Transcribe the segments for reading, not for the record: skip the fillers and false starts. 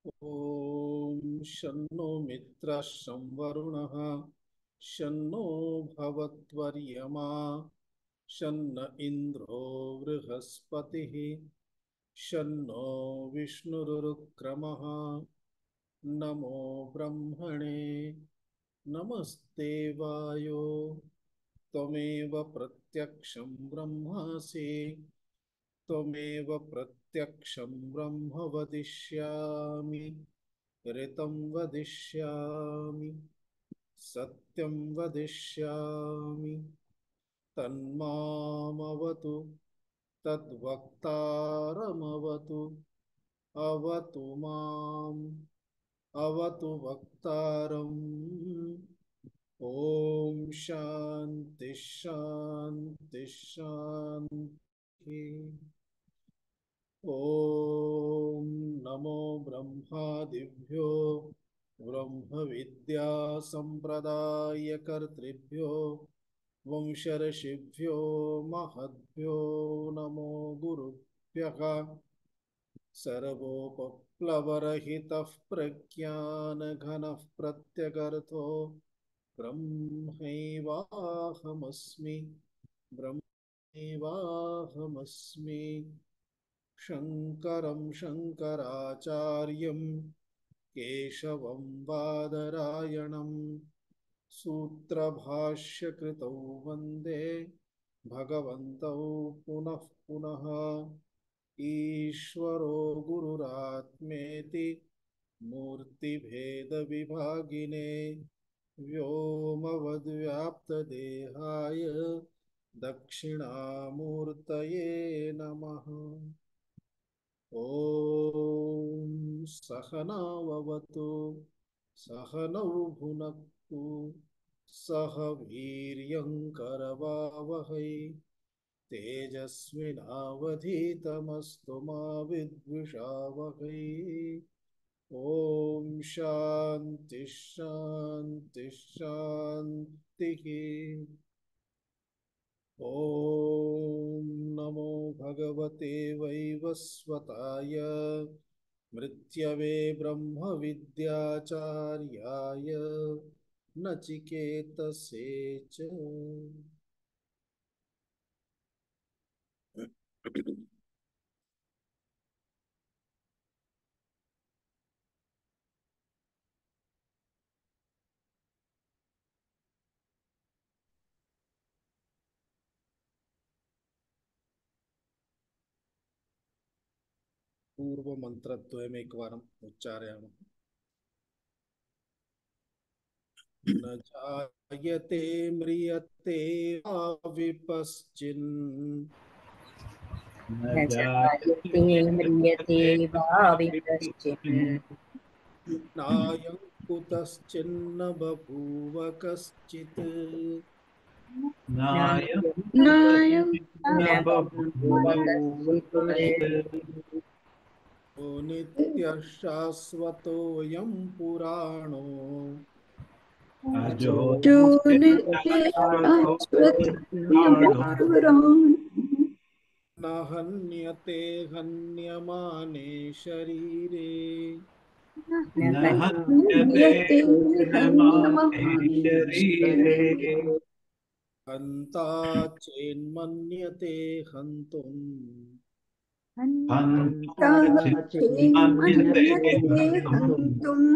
ॐ शन्नो मित्रः शं वरुणः शन्नो भवत्वर्यमा शन्न इन्द्रो बृहस्पतिः शन्नो विष्णुरुक्रमः नमो ब्रह्मणे नमस्ते वायो त्वमेव प्रत्यक्षं ब्रह्मासि त्वमेव प्रत्यक्षं ब्रह्म वदिष्यामि ऋतं वदिष्यामि सत्यं वदिष्यामि तन्मामवतु तद्वक्तारमवतु अवतु माम् अवतु वक्तारम् ॐ शान्ति शान्ति शान्तिः। ॐ नमो ब्रह्मादिभ्यो ब्रह्मविद्या संप्रदायकर्तृभ्यो वंशर्षिभ्यो महद्भ्यो नमो गुरुभ्यः सर्वोपप्लवरहितः प्रज्ञानघनः प्रत्यगर्थो ब्रह्मैवाहमस्मि ब्रह्मैवाहमस्मि शङ्करं शङ्कराचार्यं केशवं बादरायणं सूत्रभाष्यकृतौ वन्दे भगवन्तौ पुनः पुनः ईश्वरो गुरुरात्मेति मूर्तिभेदविभागिने व्योमवद्व्याप्तदेहाय दक्षिणामूर्तये नमः। ॐ सहनाववतु सहनौ भुनक्तु सह वीर्यं करवावहै तेजस्विनावधीतमस्तु मा विद्विषावहै। ॐ शान्ति शान्ति शान्तिः। ॐ नमो भगवते वैवस्वताय मृत्यवे ब्रह्मविद्याचार्याय नचिकेतसे च। पूर्व मंत्रद्वयम् एकवारम् उच्चारयामः। न जायते म्रियते वा विपश्चिन् न जायते म्रियते वा विपश्चिन् नायं कुतश्चिन्न बभूव कश्चित् नायं नायं न बभूव कश्चित् ओ नित्यः शाश्वतोऽयं पुराणो अजो जो नित्य शाश्वतपुराण न हन्यते हन्यमाने शरीरे न हन्यते हन्यते हन्यमाने हन्यमाने शरीरे हन्ता चेन्मन्यते हन्तुम् हन्ता चिन्मन्यते हन्ताचेन्मन्यते हन्तुम् हन्तुम्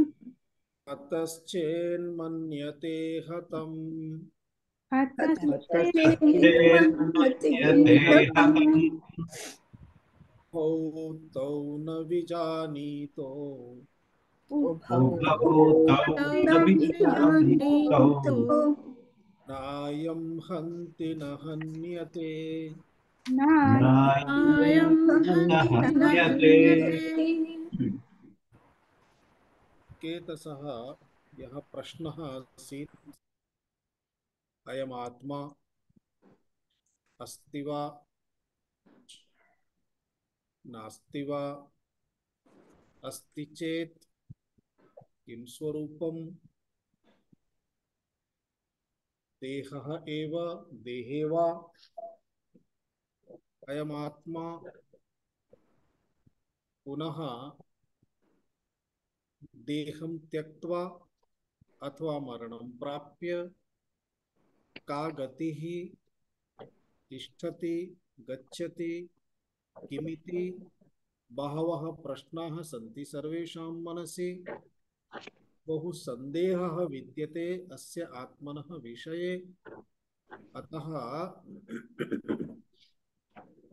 हतश्चेन्मन्यते हतम् हतश्चेन्मन्यते हतश्चेन्मन्यते हतम् हतम् हौ तौ न विजानीतो उभौ तौ तौ न विजानीतो विजानीतो नायं हन्ति न हन्यते नायं न हन्ति न हन्यते हन्यते। केतसः यः प्रश्नः आसीत् अयमात्मा अस्ति वा नास्ति वा अस्ति चेत् किं स्वरूपं देहः एव देहे वा अयमात्मा पुनः देहं त्यक्त्वा अथवा मरणं प्राप्य का गतिः तिष्ठति गच्छति किमिति बहवः प्रश्नाः सन्ति सर्वेषां मनसि। बहु सन्देहः विद्यते अस्य आत्मनः विषये। अतः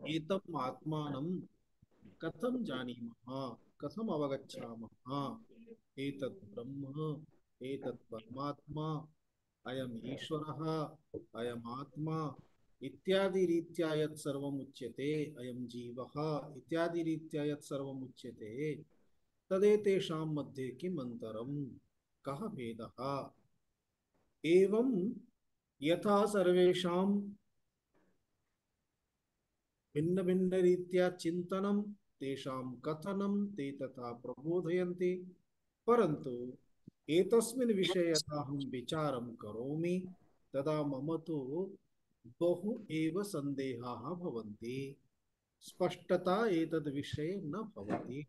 एतम् आत्मानं कथं जानीमः, कथम् अवगच्छामः, एतत् ब्रह्म, एतत् परमात्मा, अयम् ईश्वरः, अयम् आत्मा इत्यादि रीत्या यत् सर्वम् उच्यते, अयं जीवः इत्यादि रीत्या यत् सर्वम् उच्यते, तदेतेषां मध्ये किम् अन्तरं, कः भेदः? एवं यथा सर्वेषां भिन्न भिन्न रीत्या चिंतनम तेषां कथनं ते तथा प्रबोधयन्ति, परन्तु एतस्मिन् विषये यदा अहं विचारं करोमि तदा मम तु बहु एव सन्देहाः भवन्ति, स्पष्टता एतद् विषये न भवति।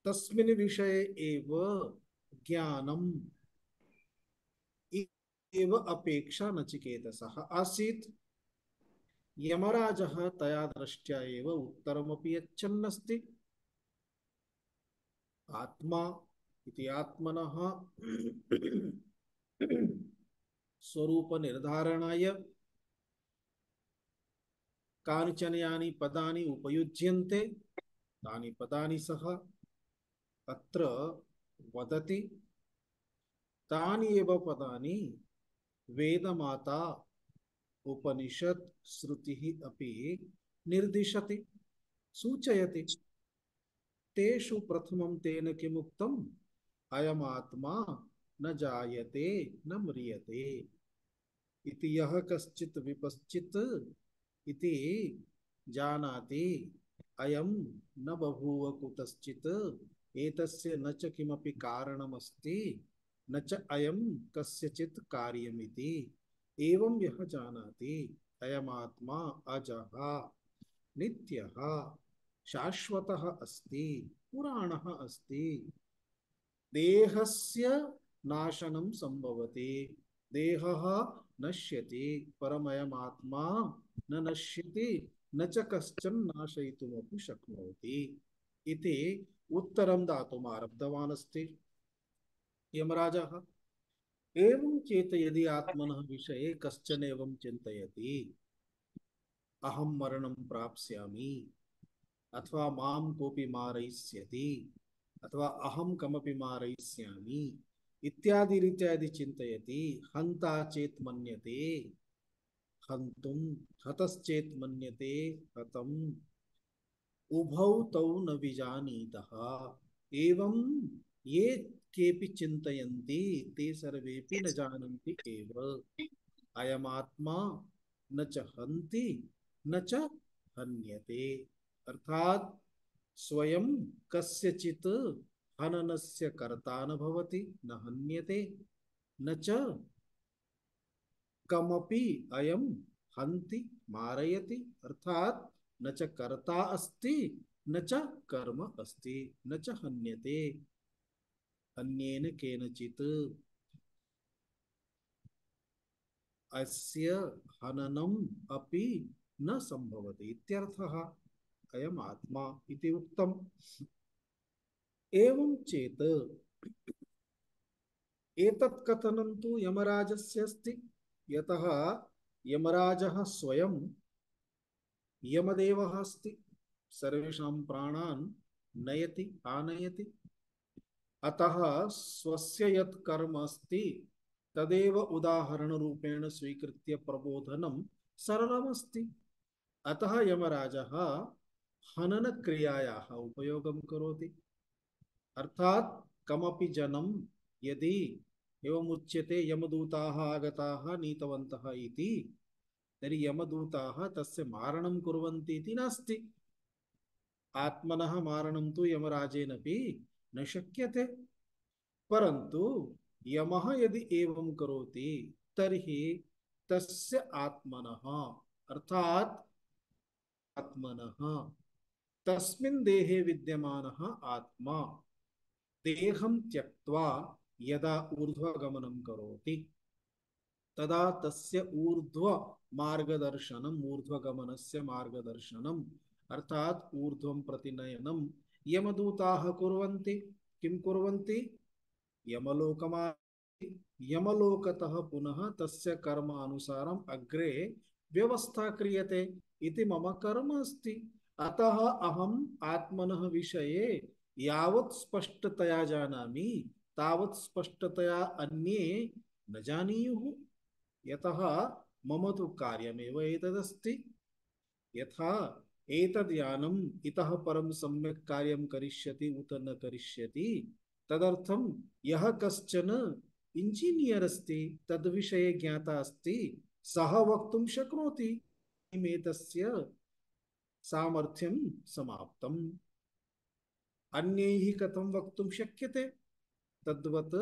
तस्मिन् विषये एव ज्ञानम् एव अपेक्षा नचिकेतसः आसीत्। यमराजः तया दृष्ट्या एव उत्तरमपि यच्छन्नस्ति। आत्मा इति आत्मनः स्वरूप निर्धारणाय कानिचन यानि पदानि उपयुज्यन्ते तानि पदानि सः अत्र वदति। तानि एव पदानि वेदमाता उपनिषत् श्रुतिः अपि निर्दिशति, सूचयति। तेषु प्रथमं तेन किमुक्तम्? अयमात्मा न जायते न म्रियते इति यः कश्चित् विपश्चित् इति जानाति, अयं न बभूव कुतश्चित्, एतस्य न च किमपि कारणमस्ति, न च अयं कस्यचित् कार्यमिति। एवं यः जानाति अयमात्मा अजः नित्यः शाश्वतः अस्ति, पुराणः अस्ति, देहस्य नाशनं संभवति, देहः नश्यति, परमयमात्मा न नश्यति, न च कश्चन नाशयितुमपि शक्नोति इति उत्तरं दातुम् आरब्धवान् अस्ति यमराजः। एवं चेत् यदि आत्मनः विषये कश्चन एवं चिन्तयति, अहं मरणं प्राप्स्यामि, अथवा मां कोऽपि मारयिष्यति, अथवा अहं कमपि मारयिष्यामि इत्यादि रीत्या यदि चिन्तयति, हन्ता चेत् मन्यते हन्तुं, हतश्चेत् मन्यते हतम्, उभौ तौ न विजानीतः। एवं ये केऽपि चिन्तयन्ति ते सर्वेपि न जानन्ति एव अयमात्मा न च हन्ति न च हन्यते, अर्थात स्वयं कस्यचित् हननस्य कर्ता न भवति, न हन्यते, न च कमपि अयं हन्ति मारयति, अर्थात न च कर्ता अस्ति न च कर्म अस्ति, न च हन्यते अन्येन केनचित्, अस्य हननम् अपि न संभवति इत्यर्थः। अयम् आत्मा इति उक्तम्। एवं चेत् एतत् कथनं तु यमराजस्य अस्ति, यतः यमराजः स्वयं यमदेवः अस्ति, सर्वेषां प्राणान् नयति आनयति। अतः स्वस्य यत् कर्म अस्ति तदेव उदाहरण रूपेण स्वीकृत्य प्रबोधनं सरलमस्ति। अतः यमराजः हनन क्रियायाः उपयोगं करोति, अर्थात कमपि जनं यदि एवं उच्यते यमदूताः आगताः नीतवन्तः इति, तर्हि यमदूताः तस्य मारणं कुर्वन्ति इति नास्ति। आत्मनः मारणं तु यमराजेनपि न शक्यते, परन्तु यमः यदि एवं करोति तर्हि तस्य आत्मनः, अर्थात आत्मनः, तस्मिन् देहे विद्यमानः आत्मा देहं त्यक्त्वा यदा ऊर्ध्वगमनं करोति तदा तस्य ऊर्ध्व मार्गदर्शनम ऊर्ध्वगमनस्य मार्गदर्शनम अर्थात ऊर्ध्वं प्रति नयनं यमदूताः कुर्वन्ति। किं कुर्वन्ति? यमलोकमा यमलोकतः पुनः तस्य कर्मानुसारम् अग्रे व्यवस्था क्रियते इति मम कर्म अस्ति। अतः अहम् आत्मनः विषये यावत् स्पष्टतया जानामि तावत् स्पष्टतया अन्ये न जानीयुः। यतः मम तु कार्यमेव एतदस्ति। यथा एतद् यानम् इतः परं सम्यक् कार्यं करिष्यति उत न करिष्यति तदर्थं यः कश्चन इंजीनियर अस्ति तद्विषये ज्ञाता अस्ति सः वक्तुं शक्नोति एतस्य सामर्थ्यं समाप्तम्। अन्यैः कथं वक्तुं शक्यते? तद्वत्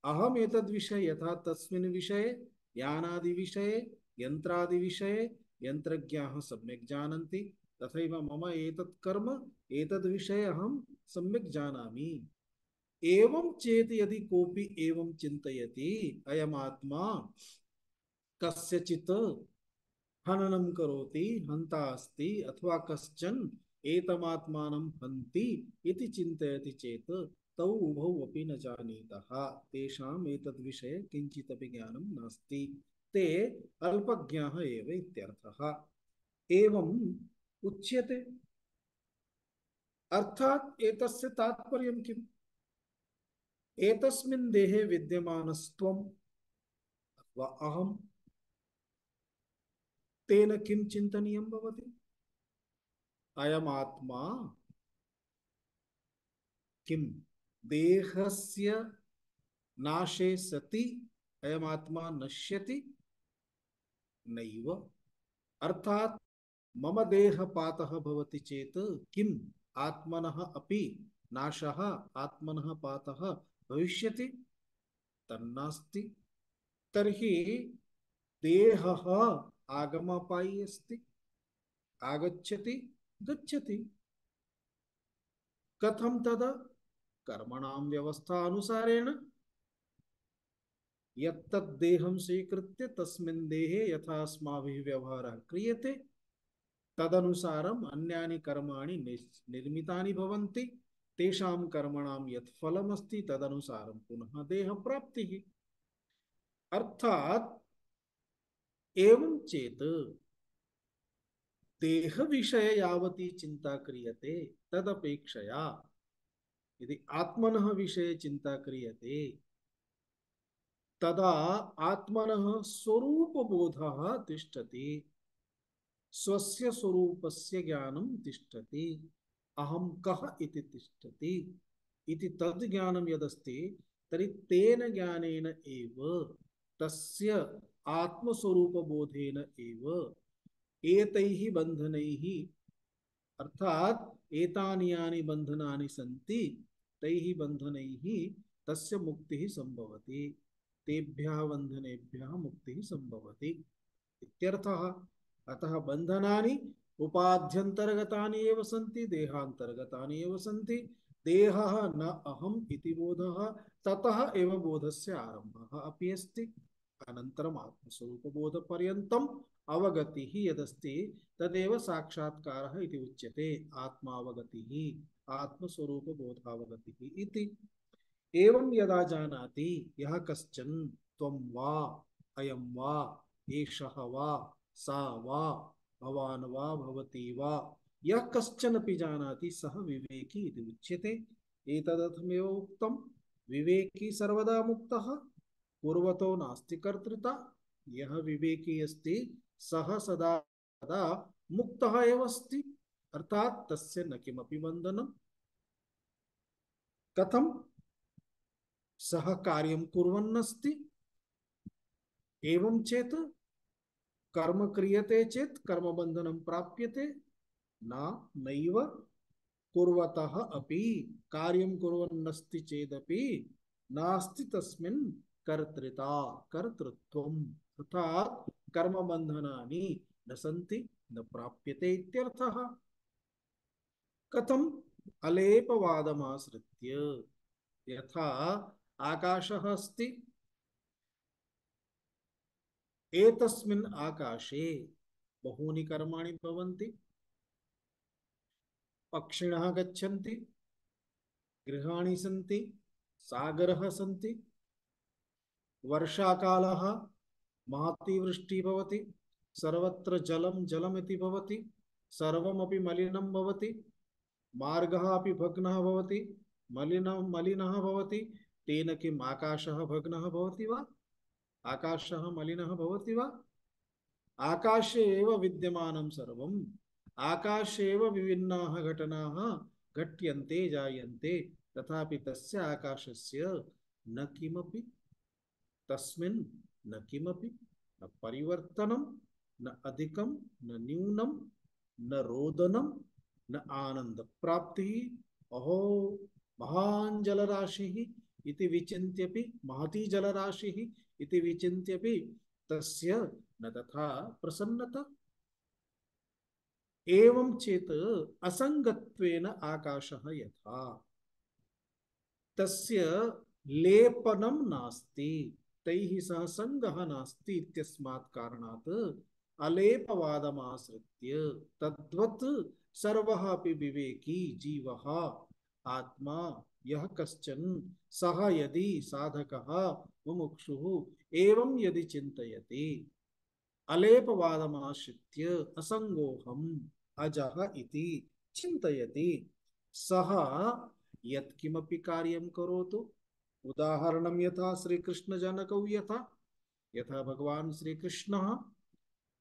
अहम् एतद्विषये यथा तस्मिन् विषये यानादि विषये यन्त्रादि विषये यन्त्रज्ञाः सम्यक् जानन्ति तथैव मम एतत् कर्म एतद् विषये अहं सम्यक् जानामि। एवं चेत् यदि कोऽपि एवं चिन्तयति अयमात्मा कस्यचित् हननं करोति हन्ता अस्ति अथवा कश्चन एतमात्मानं हन्ति इति चिन्तयति चेत् तौ उभौ अपि न जानीतः तेषाम् एतद्विषये किञ्चिदपि ज्ञानं नास्ति ते अल्पज्ञाः एव इत्यर्थः। एवम् उच्यते। अर्थात् एतस्य तात्पर्यं किम्? एतस्मिन् देहे विद्यमानस्त्वम् अथवा अहम् तेन किं चिन्तनीयं भवति? अयमात्मा किं देहस्य नाशे सति अयमात्मा नश्यति? नैव। अर्थात् मम देहपातः भवति चेत् किम् आत्मनः अपि नाशः आत्मनः पातः भविष्यति? तन्नास्ति। तर्हि देहः आगमपायी अस्ति, आगच्छति गच्छति। कथं तदा? कर्मणां व्यवस्था अनुसारेण। यत्तद् देहं स्वीकृत्य तस्मिन् देहे यथा अस्माभिः व्यवहारः क्रियते तदनुसारम् अन्यानि कर्माणि निर्मितानि भवन्ति। तेषां कर्मणां यत् फलमस्ति तदनुसारं पुनः देहप्राप्तिः। अर्थात् एवं चेत् देह विषये यावती चिंता क्रियते तदपेक्षया यदि आत्मनः विषये चिंता क्रियते तदा आत्मनः स्वरूपबोधः तिष्ठति, स्वस्य स्वरूपस्य ज्ञानं तिष्ठति, अहं कः इति तिष्ठति। इति तद् ज्ञानं यदस्ति तर्हि तेन ज्ञानेन एव तस्य आत्मस्वरूपबोधेन एव एतैः बन्धनैः अर्थात एतानि यानि बन्धनानि सन्ति तैः बन्धनैः तस्य मुक्तिः सम्भवति, तेभ्यः बन्धनेभ्यः मुक्तिः सम्भवति इत्यर्थः। अतः बन्धनानि उपाध्यन्तर्गतानि एव सन्ति, देहान्तर्गतानि एव सन्ति। देहः न अहम् इति बोधः ततः एव बोधस्य आरम्भः अपि अस्ति। अनन्तरम् आत्मस्वरूपबोधपर्यन्तम् अवगतिः यदस्ति तदेव साक्षात्कारः इति उच्यते। आत्मावगतिः आत्मस्वरूपबोधावगतिः इति। एवं यदा जानाति यः कश्चन त्वं वा अयं वा एषः वा सा वा भवान् वा भवती वा यः कश्चन अपि जानाति सः विवेकी इति उच्यते। एतदर्थमेव उक्तं विवेकी सर्वदा मुक्तः पूर्वतो नास्ति कर्तृता। यः विवेकी अस्ति सः सदा सदा मुक्तः एव अस्ति, अर्थात् तस्य न किमपि बन्धनं। कथं? सः कार्यं कुर्वन्नस्ति। एवं चेत् कर्म क्रियते चेत् कर्मबन्धनं प्राप्यते नैव। कुर्वतः अपि कार्यं कुर्वन्नस्ति चेदपि नास्ति तस्मिन् कर्तृता कर्तृत्वम्, अर्थात् कर्मबन्धनानि न सन्ति न प्राप्यते इत्यर्थः। कथम्? अलेपवादमाश्रित्य यथा आकाशः अस्ति, एतस्मिन् आकाशे बहूनि कर्माणि भवन्ति। पक्षिणः गच्छन्ति, गृहाणि सन्ति, सागरः सन्ति, वर्षाकालः, महती वृष्टिः भवति, सर्वत्र जलं जलमिति भवति, सर्वमपि मलिनं भवति, मार्गः अपि भग्नः भवति, मलिनं मलिनः भवति। तेन किम् आकाशः भग्नः भवति वा? आकाशः मलिनः भवति वा? आकाशे एव विद्यमानं सर्वम्। आकाशे एव विभिन्नाः घटनाः घट्यन्ते जायन्ते, तथापि तस्य आकाशस्य न किमपि, तस्मिन् न किमपि, न परिवर्तनं, न अधिकं, न न्यूनं, न रोदनं, न आनंद प्राप्ति। अहो महान् जलराशिः इति विचिन्त्यपि, महती जलराशिः इति विचिन्त्यपि तस्य न तथा प्रसन्नता। एवं चेत असंगत्वेन आकाशः यथा, तस्य लेपनं नास्ति, तैः सह संगः नास्ति इत्यस्मात् कारणात् अलेपवादमाश्रित्य तद्वत् सर्वः अपि विवेकी जीवः आत्मा यः कश्चन सः यदि साधकः मुमुक्षुः एवं यदि चिन्तयति अलेपवादमाश्रित्य असंगोऽहम् अजः इति चिन्तयति, सः यत्किमपि कार्यं करोतु। उदाहरणं यथा श्रीकृष्ण जनकौ यथा, यथा भगवान श्रीकृष्णः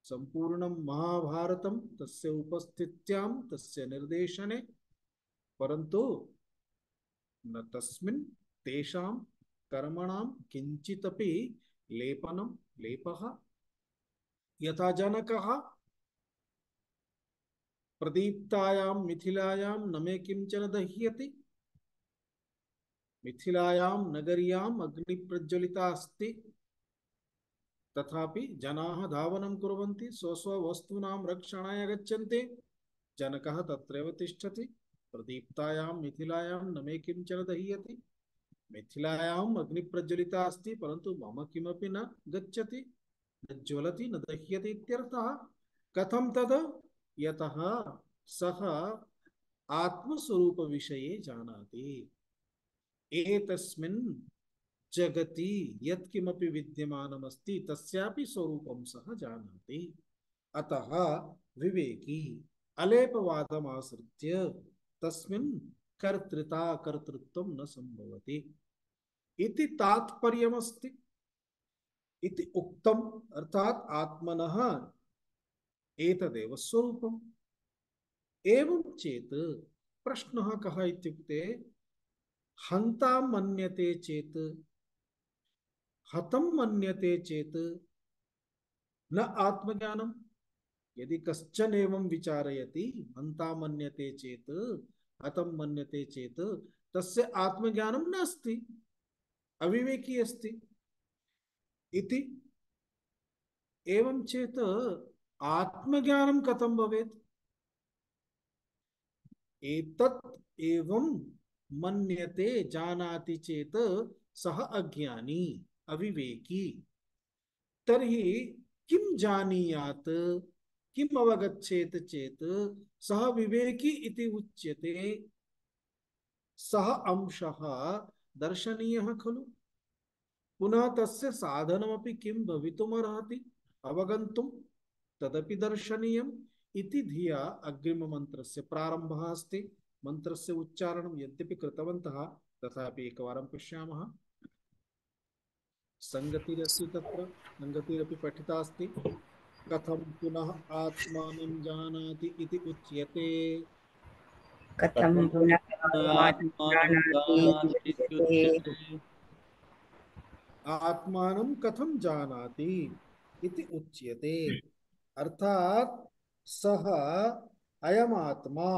संपूर्णं महाभारतं तस्य उपस्थित्यां तस्य निर्देशने, परन्तु न तस्मिन् तेषां कर्मणां किञ्चिदपि लेपनं लेपः। यथा जनकः प्रदीप्तायां मिथिलायां न मे किंचन दह्यति, मिथिलायां नगर्याम् अग्नि प्रज्वलिता अस्ति, तथापि जनाः धावनं कुर्वन्ति, स्वस्ववस्तूनां रक्षणाय गच्छन्ति। जनकः तत्रैव तिष्ठति, प्रदीप्तायां मिथिलायां न मे किंचन दह्यति, मिथिलायाम् अग्नि प्रज्वलिता अस्ति, परन्तु मम किमपि न गच्छति, न ज्वलति, न दह्यति इत्यर्थः। कथं तद्? यतः सः आत्मस्वरूप विषये जानाति, एतस्मिन् जगति यत्किमपि विद्यमानमस्ति तस्यापि स्वरूपं सः जानाति। अतः विवेकी अलेपवादमाश्रित्य तस्मिन् कर्तृता कर्तृत्वं न संभवति इति तात्पर्यमस्ति। इति उक्तम्, अर्थात आत्मनः एतदेव स्वरूपम्। एवं चेत् प्रश्नः कः इत्युक्ते, हन्ता मन्यते चेत्, हतं मन्यते चेत् न आत्मज्ञानम्। यदि कश्चन एवं विचारयति, हन्ता मन्यते चेत्, हतं मन्यते चेत्, तस्य आत्मज्ञानं नास्ति, अविवेकी अस्ति इति। एवं चेत् आत्मज्ञानं कथं भवेत्? एतत् एवं मन्यते जानाति चेत् सः अज्ञानी अविवेकी। तर्हि किं जानीयात्, किम् अवगच्छेत् चेत् सः विवेकी इति उच्यते? सः अंशः दर्शनीयः खलु। पुनः तस्य साधनमपि किं भवितुमर्हति अवगन्तुं, तदपि दर्शनीयम् इति धिया अग्रिममन्त्रस्य प्रारम्भः अस्ति। मन्त्रस्य उच्चारणं यद्यपि कृतवन्तः, तथापि एकवारं पश्यामः। संगतिरस्ति तत्र, संगतिरपि पठिता अस्ति। कथं पुनः आत्मानं जानाति इति उच्यते। कथं पुनः आत्मानं आत्मानं जानाति जानाति इत्युच्यते। इत्युच्यते। आत्मानं कथं जानाति इति उच्यते, अर्थात सः अयमात्मा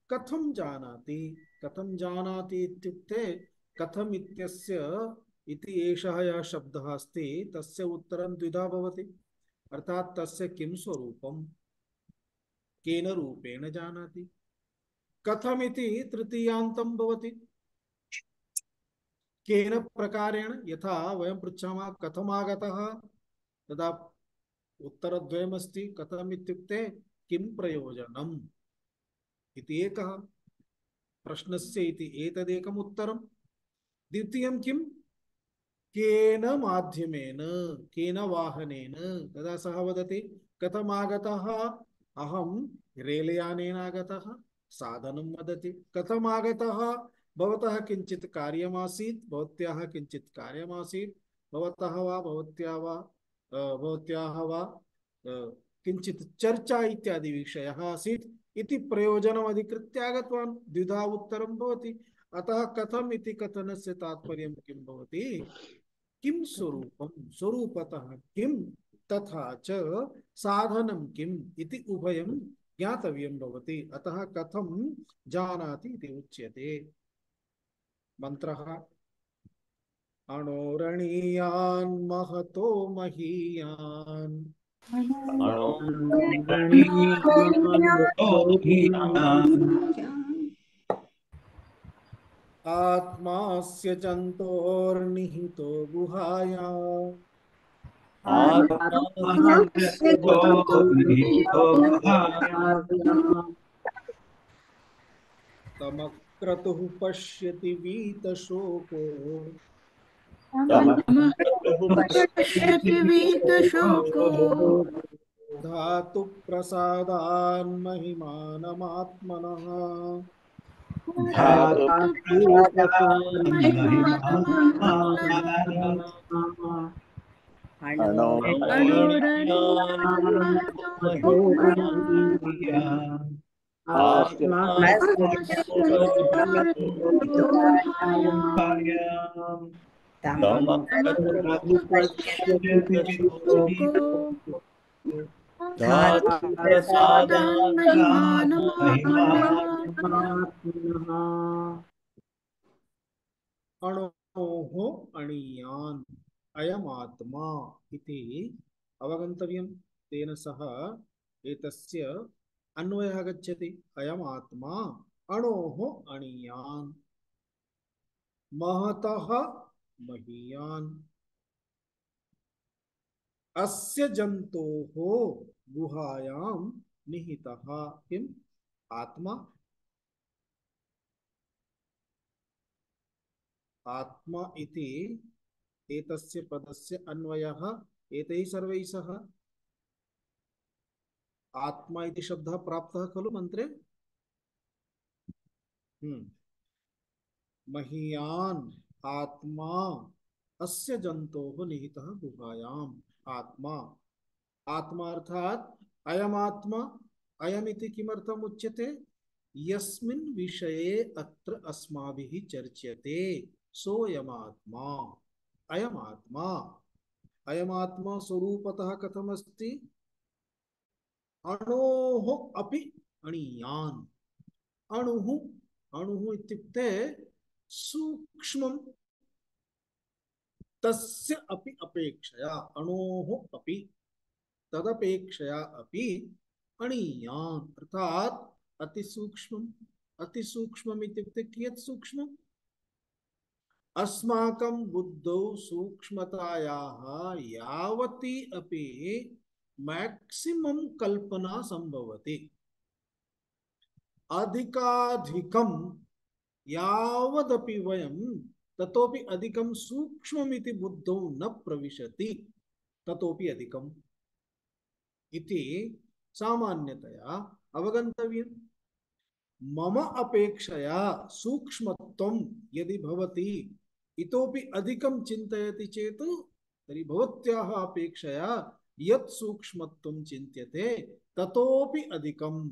कथं जानाति। कथं जानाति इत्युक्ते, कथम इत्यस्य इति एषः यः शब्दः अस्ति तस्य उत्तरं द्विधा भवति। अर्थात तस्य किं स्वरूपं, केन रूपेण जानाति। कथमिति तृतीयान्तं भवति। केन प्रकारेण यथा वयं पृच्छामः कथम् आगतः तदा उत्तरद्वयमस्ति कथम् इत्युक्ते किं प्रयोजनम् इति एकः प्रश्नस्य इति एतदेकम् उत्तरं द्वितीयं किं केन माध्यमेन केन वाहनेन तदा सः वदति कथम् आगतः अहं रेलयानेन आगतः साधनं वदति कथम् आगतः भवतः किञ्चित् कार्यमासीत् भवत्याः किञ्चित् कार्यमासीत् भवतः वा भवत्याः वा किञ्चित् चर्चा इत्यादि विषयः आसीत् इति प्रयोजनम् अधिकृत्य आगतवान् द्विधा उत्तरं भवति अतः कथम् इति कथनस्य तात्पर्यं किं भवति किं स्वरूपं स्वरूपतः किं तथा च साधनं किम् इति उभयं ज्ञातव्यं भवति अतः कथं जानाति इति उच्यते मंत्रः अणोरणीयान् महतो महीयान् आत्मास्य जन्तोर्निहितो गुहायाम् तमक्रतुः पश्यति वीतशोको पश्यति वीतशोको धातु प्रसादान् महिमानमात्मनः अणोः अणीयान् अयमात्मा इति अवगन्तव्यं तेन सह एतस्य अन्वयः गच्छति अयमात्मा अणोः अणीयान् महतः महीयान् अस्य जन्तोः गुहायां निहितः किम् आत्मा आत्मा इति एतस्य पदस्य अन्वयः एतैः सर्वैः सह आत्मा इति शब्दः प्राप्तः खलु मन्त्रे महीयान् आत्मा अस्य जन्तोः निहितः गुहायाम् आत्मा आत्मा अर्थात् अयमात्मा अयमिति किमर्थम् उच्यते यस्मिन् विषये अत्र अस्माभिः चर्च्यते सोऽयमात्मा अयमात्मा अयमात्मा स्वरूपतः कथमस्ति अणोः अपि अणीयान् अणुः अणुः इत्युक्ते सूक्ष्मं तस्य अपि अपेक्षया अणोः अपि तदपेक्षया अपि अणीयान् अर्थात् अतिसूक्ष्मम् इत्युक्ते कियत् सूक्ष्मम् अस्माकं बुद्धौ सूक्ष्मतायाः यावती अपि मैक्सिमम कल्पना संभवति अधिकाधिकं यावदपि वयं ततोपि अधिकं सूक्ष्ममिति बुद्धौ न प्रविशति ततोपि अधिकम् इति सामान्यतया अवगन्तव्यम् मम अपेक्षया सूक्ष्मत्वं यदि भवति इतोपि अधिकं चिन्तयति चेत् तर्हि भवत्याः अपेक्षया यत् सूक्ष्मत्वं चिन्त्यते ततोपि अधिकम्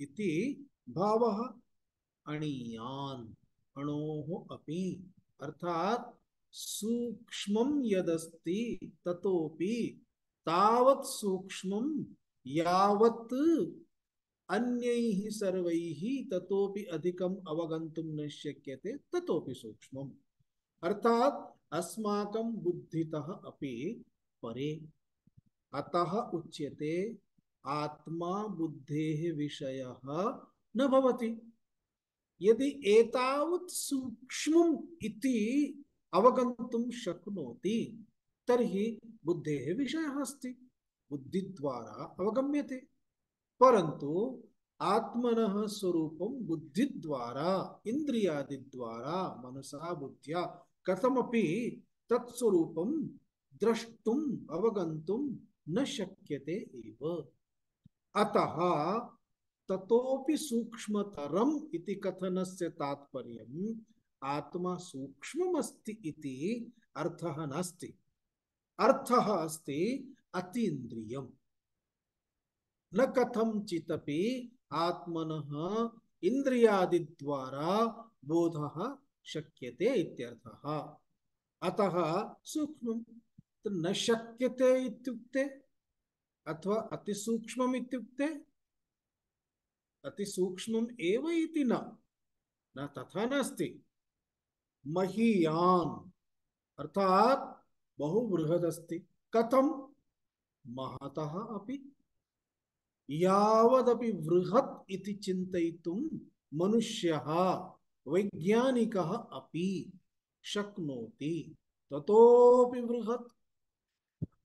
इति भावः अणीयान् अणोः अपि अर्थात् सूक्ष्मं यदस्ति ततोपि तावत् सूक्ष्मं यावत् अन्यैः सर्वैः ततोपि अधिकम् अवगन्तुं न शक्यते ततोपि सूक्ष्मम् अर्थात् अस्माकं बुद्धितः अपि परे अतः उच्यते आत्मा बुद्धेः विषयः न भवति यदि एतावत् सूक्ष्मम् इति अवगन्तुं शक्नोति तर्हि बुद्धेः विषयः अस्ति, बुद्धिद्वारा अवगम्यते। परंतु आत्मनः स्वरूपं बुद्धिद्वारा इंद्रियादिद्वारा मनसा बुद्ध्या कथमपि तत्स्वरूपं द्रष्टुम् अवगन्तुं न शक्यते एव। अतः ततोपि सूक्ष्मतरम् इति कथनस्य तात्पर्यम् आत्मा सूक्ष्ममस्ति इति अर्थः नास्ति। अर्थः अस्ति अतीन्द्रियम्। न कथंचिदपि आत्मनः इंद्रियादिद्वारा बोधः शक्यते इत्यर्थः। अतः सूक्ष्मं न शक्यते इत्युक्ते अथवा अतिसूक्ष्मम् इत्युक्ते अतिसूक्ष्मम् एव इति न तथा नास्ति। महीयान् अर्थात बहु बृहदस्ति। कथं? महतः अपि। यावदपि बृहत् इति चिन्तयितुं मनुष्यः वैज्ञानिकः अपि शक्नोति। ततोपि बृहत्,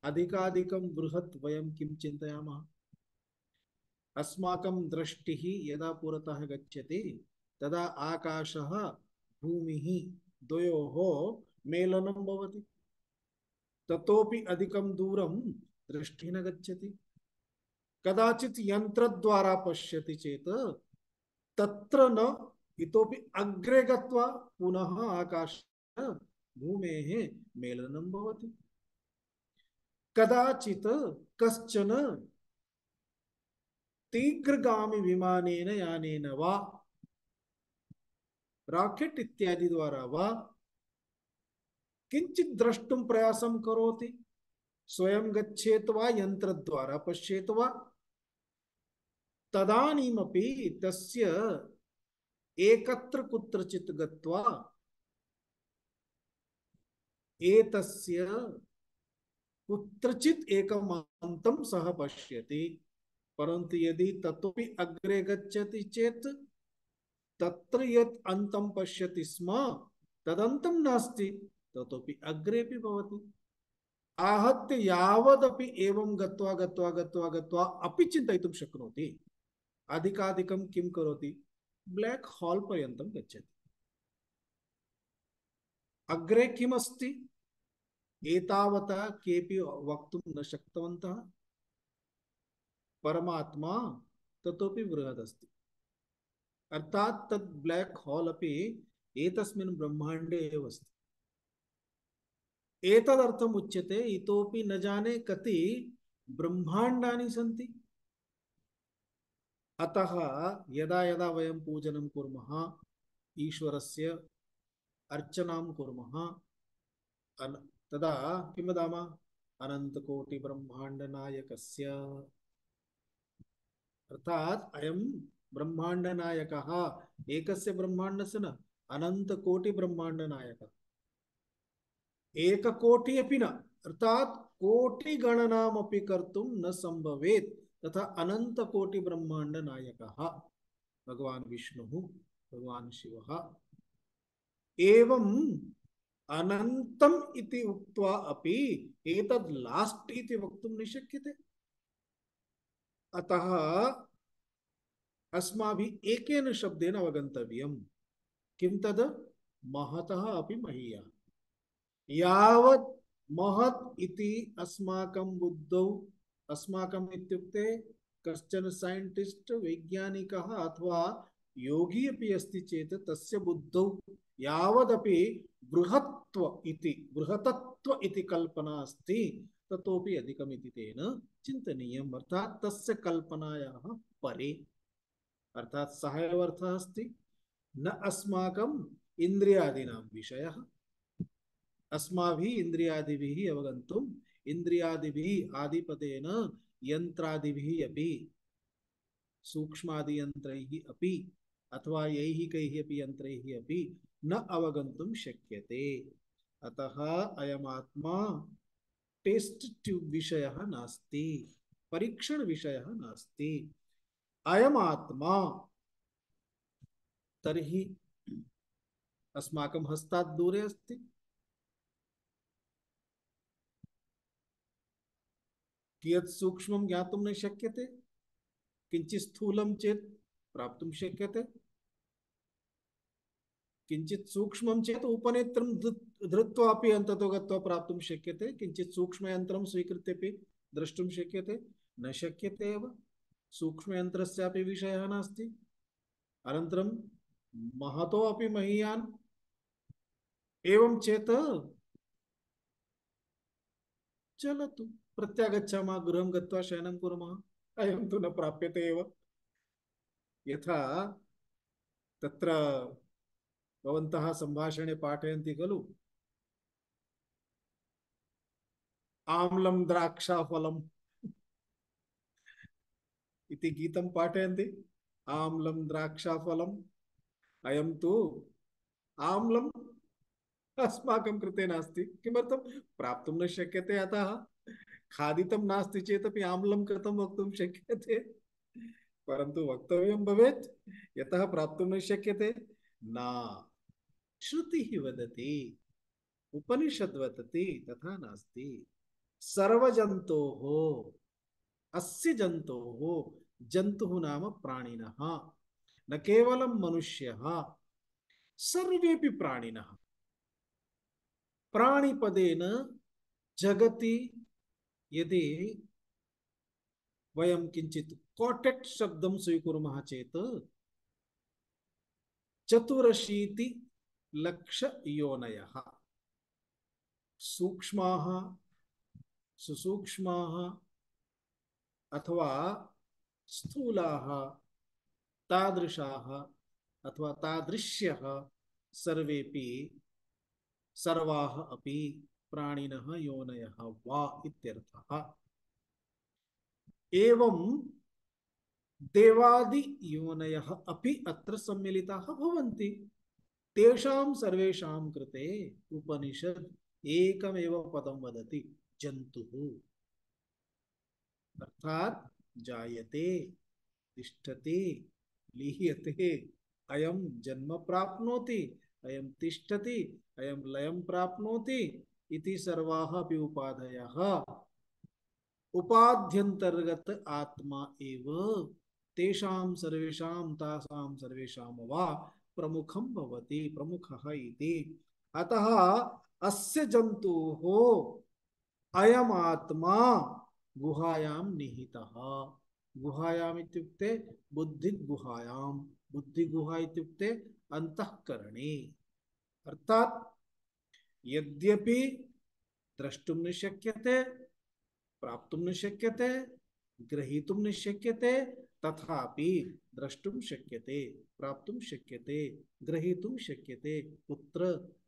अधिकाधिकं बृहत् वयं किं चिन्तयामः? अस्माकं दृष्टिः यदा पुरतः गच्छति तदा आकाशः भूमिः द्वयोः मेलनं भवति। ततोपि अधिकं दूरं दृष्टिः न गच्छति। कदाचित् यंत्रद्वारा पश्यति चेत तत्र न इतोपि अग्रे गत्वा पुनः आकाश भूमेः मेलनं भवति। कदाचित् कश्चन तीव्रगामी विमानेन यानेन वा रॉकेट इत्यादि द्वारा वा किंचित् द्रष्टुं प्रयासं करोति। स्वयं गच्छेत वा यंत्रद्वारा पश्येत वा, तदानीमपि तस्य एकत्र कुत्रचित् गत्वा एतस्य कुत्रचित् एकम् अन्तं सः पश्यति। परन्तु यदि ततोपि अग्रे गच्छति चेत् तत्र यत् अन्तं पश्यति स्म तदन्तं नास्ति, ततोपि अग्रेपि भवति। आहत्य यावदपि एवं गत्वा गत्वा गत्वा गत्वा अपि चिन्तयितुं शक्नोति। अधिकाधिकं किं करोति? ब्लैक होल पर्यन्तं गच्छति। अग्रे किमस्ति एतावता केपि वक्तुं न शक्तवन्तः। परमात्मा ततोपि बृहदस्ति। अर्थात् तत् ब्लैक होल अपि एतस्मिन् ब्रह्माण्डे एव अस्ति। एतदर्थम् उच्यते इतोपि न जाने कति ब्रह्माण्डानि सन्ति। अतः यदा यदा वयं पूजनं कुर्मः, ईश्वरस्य अर्चनां कुर्मः, तदा किं वदामः? अनन्तकोटिब्रह्माण्डनायकस्य। अर्थात् अयं ब्रह्माण्डनायकः एकस्य ब्रह्माण्डस्य न, अनन्तकोटिब्रह्माण्डनायकः। एककोटि अपि न, अर्थात कोटि गणनामपि कर्तुं न संभवेत्। तथा अनन्तकोटि ब्रह्मांड नायकः भगवान विष्णुः, भगवान शिवः। एवं अनन्तम् इति उक्त्वा अपि एतद् लास्ट् इति वक्तुं न शक्यते। अतः अस्माभिः एकेन शब्देन अवगन्तव्यम्। किं तद्? महतः अपि महीया। यावत् महत् इति अस्माकं बुद्धौ, अस्माकम् इत्युक्ते कश्चन साइंटिस्ट वैज्ञानिकः अथवा योगी अपि अस्ति चेत् तस्य बुद्धौ यावदपि बृहतत्व इति कल्पना अस्ति ततोपि अधिकम् इति तेन चिन्तनीयम्। अर्थात् तस्य कल्पनायाः परे। अर्थात् सः एव अर्थः अस्ति, न अस्माकम् इन्द्रियादीनां विषयः। अस्माभिः इन्द्रियादिभिः अवगन्तुम्, इन्द्रियादिभिः आदिपदेन यन्त्रादिभिः अपि, सूक्ष्मादियन्त्रैः अपि अथवा यैहिकैः अपि यन्त्रैः अपि न अवगन्तुं शक्यते। अतः अयमात्मा टेस्ट ट्यूब विषयः नास्ति, परीक्षण विषयः नास्ति। अयमात्मा तर्हि अस्माकं हस्तात् दूरे अस्ति, कियत् सूक्ष्मं ज्ञातुं न शक्यते, किञ्चित् स्थूलं चेत् प्राप्तुं शक्यते, किञ्चित् सूक्ष्मं चेत् उपनेत्रं धृत्वा अपि अन्ततो गत्वा प्राप्तुं शक्यते, किञ्चित् सूक्ष्मयन्त्रं स्वीकृत्य अपि द्रष्टुं शक्यते, न शक्यते एव, सूक्ष्मयन्त्रस्यापि विषयः नास्ति। अनन्तरं महतो अपि महीयान्, एवं चेत् चलतु प्रत्यागच्छामः, गृहं गत्वा शयनं कुर्मः, अयं तु न प्राप्यते एव। यथा तत्र भवन्तः सम्भाषणे पाठयन्ति खलु, आम्लं द्राक्षाफलम् इति गीतं पाठयन्ति, आम्लं द्राक्षाफलम्, अयं तु आम्लं अस्माकं कृते नास्ति, किमर्थं प्राप्तुं न शक्यते, अतः खादितं नास्ति चेदपि आम्लं कथं वक्तुं शक्यते, परन्तु वक्तव्यं भवेत्, यतः प्राप्तुं न शक्यते। न, श्रुतिः वदति, उपनिषद् वदति तथा नास्ति। सर्वजन्तोः, अस्य जन्तोः, जन्तुः नाम प्राणिनः, न केवलं मनुष्यः, सर्वेपि प्राणिनः, प्राणिपदेन जगति यदि वयं किञ्चित् कोटेट् शब्दं स्वीकुर्मः चेत् 84 लक्ष योनयः, सूक्ष्माः, सुसूक्ष्माः अथवा स्थूलाः, तादृशाः अथवा तादृश्यः सर्वेपि, सर्वाः अपि प्राणिनः योनयः वा इत्यर्थः। एवं देवादि योनयः अपि अत्र सम्मिलिताः भवन्ति, तेषां सर्वेषां कृते उपनिषद् एकमेव पदं वदति, जन्तुः, अर्थात् जायते, तिष्ठति, लीयते, अयं जन्म प्राप्नोति, अयं तिष्ठति, अयं लयं प्राप्नोति इति सर्वाः अपि उपाधयः उपाध्यन्तर्गत आत्मा एव तेषां सर्वेषां तासां सर्वेषां वा प्रमुखं भवति, प्रमुखः इति। अतः अस्य जन्तोः अयम् आत्मा गुहायां निहितः, गुहायाम् इत्युक्ते बुद्धिगुहायां, बुद्धिगुहा इत्युक्ते अंतःकरणे, अर्थात् यद्यपि द्रष्टुं न शक्यते, प्राप्तुं न शक्यते, ग्रहीतुं न शक्यते, तथापि द्रष्टुं शक्यते, प्राप्तुं शक्यते, ग्रहीतुं शक्यते। कुत्र?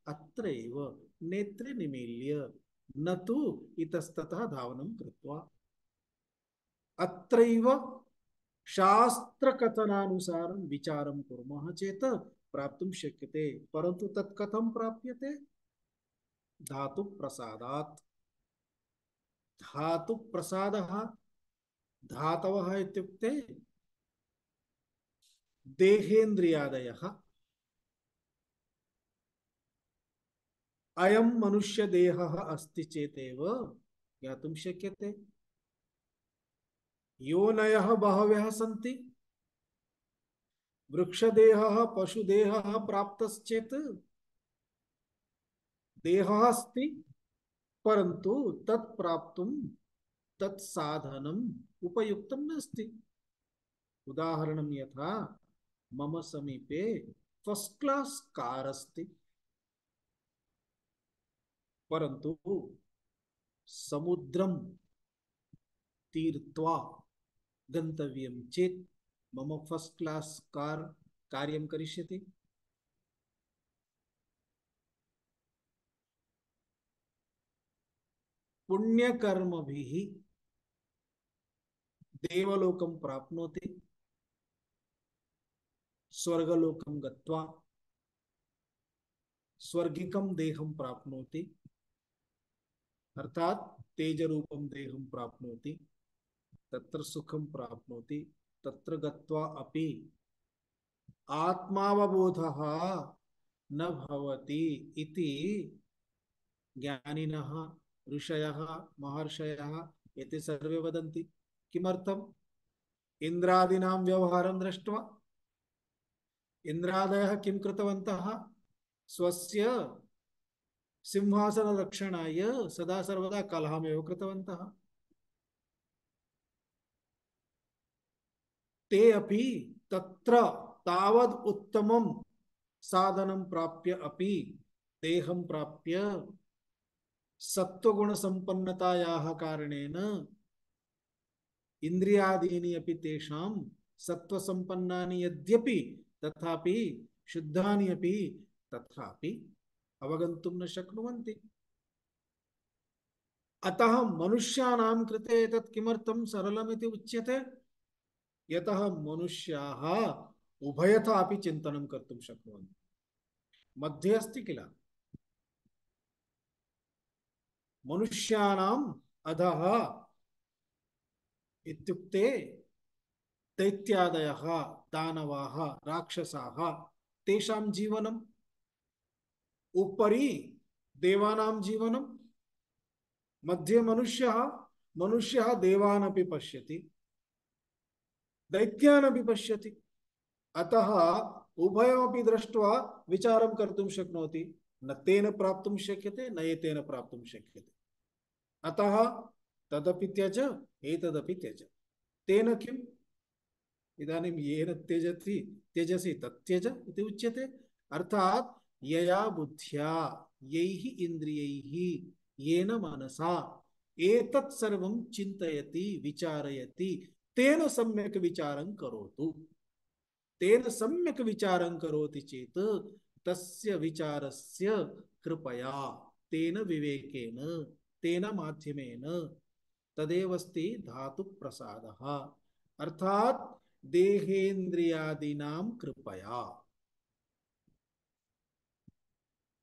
अत्र एव, नेत्रे निमील्य, न तु इतस्ततः धावनं कृत्वा। अत्रैव शास्त्रकथनानुसारं विचारं कुर्मः चेत् प्राप्तुं शक्यते, परन्तु तत् कथं प्राप्यते? धातु प्रसादात्। धातु प्रसादः, धातवः इत्युक्ते देहेन्द्रियादयः। अयं मनुष्य देहः अस्ति चेतेव ज्ञातुं शक्यते। योनयः बहवः सन्ति, वृक्षदेहः, पशुदेहः प्राप्तश्चेत् देहः अस्ति, परन्तु तत् प्राप्तुं तत् साधनम् उपयुक्तं नास्ति। उदाहरणं यथा मम समीपे फर्स्ट क्लास कार अस्ति, परन्तु समुद्रं तीर्त्वा गन्तव्यं चेत् मम फर्स्ट क्लास कार कार्यं करिष्यति? पुण्यकर्मभिः देवलोकं प्राप्नोति, स्वर्गलोकं गत्वा स्वर्गिकं देहं प्राप्नोति, अर्थात तेजरूपं देहं प्राप्नोति, तत्र सुखं प्राप्नोति, तत्र गत्वा अपि आत्मावबोधः न भवति इति ज्ञानिनः ऋषयः महर्षयः एते सर्वे वदन्ति। किमर्थम्? इन्द्रादीनां व्यवहारं दृष्ट्वा इन्द्रादयः किं कृतवन्तः? स्वस्य सिंहासनरक्षणाय सदा सर्वदा कलहमेव कृतवन्तः। ते अपि तत्र तावद् उत्तमं साधनं प्राप्य अपि देहं प्राप्य सत्त्वगुणसम्पन्नतायाः कारणेन इन्द्रियादीनि अपि तेषां सत्त्वसम्पन्नानि यद्यपि तथापि शुद्धानि अपि तथापि अवगन्तुं न शक्नुवन्ति। अतः मनुष्याणां कृते एतत् किमर्थं सरलमिति उच्यते? यतः मनुष्याः उभयथा अपि चिन्तनं कर्तुं शक्नुवन्ति। मध्ये अस्ति किल मनुष्याणाम् अधः इत्युक्ते दैत्यादयः दानवाः राक्षसाः तेषां जीवनम्, उपरि देवानां जीवनं, मध्ये मनुष्यः, मनुष्यः देवान् अपि पश्यति दैत्यान् अपि पश्यति। अतः उभयमपि दृष्ट्वा विचारं कर्तुं शक्नोति। न तेन प्राप्तुं शक्यते न एतेन प्राप्तुं शक्यते। अतः तदपि त्यज एतदपि त्यज। तेन किम्? इदानीं येन त्यजति त्यजसि तत्यज इति उच्यते। अर्थात् यया बुद्ध्या यैः इन्द्रियैः येन मनसा एतत् सर्वं चिन्तयति विचारयति तेन सम्यक् विचारं करोतु। तेन सम्यक् विचारं करोति चेत् तस्य विचारस्य कृपया तेन विवेकेन तेन माध्यमेन तदेवस्ति धातु प्रसादः। अर्थात् देहेन्द्रियादीनां कृपया।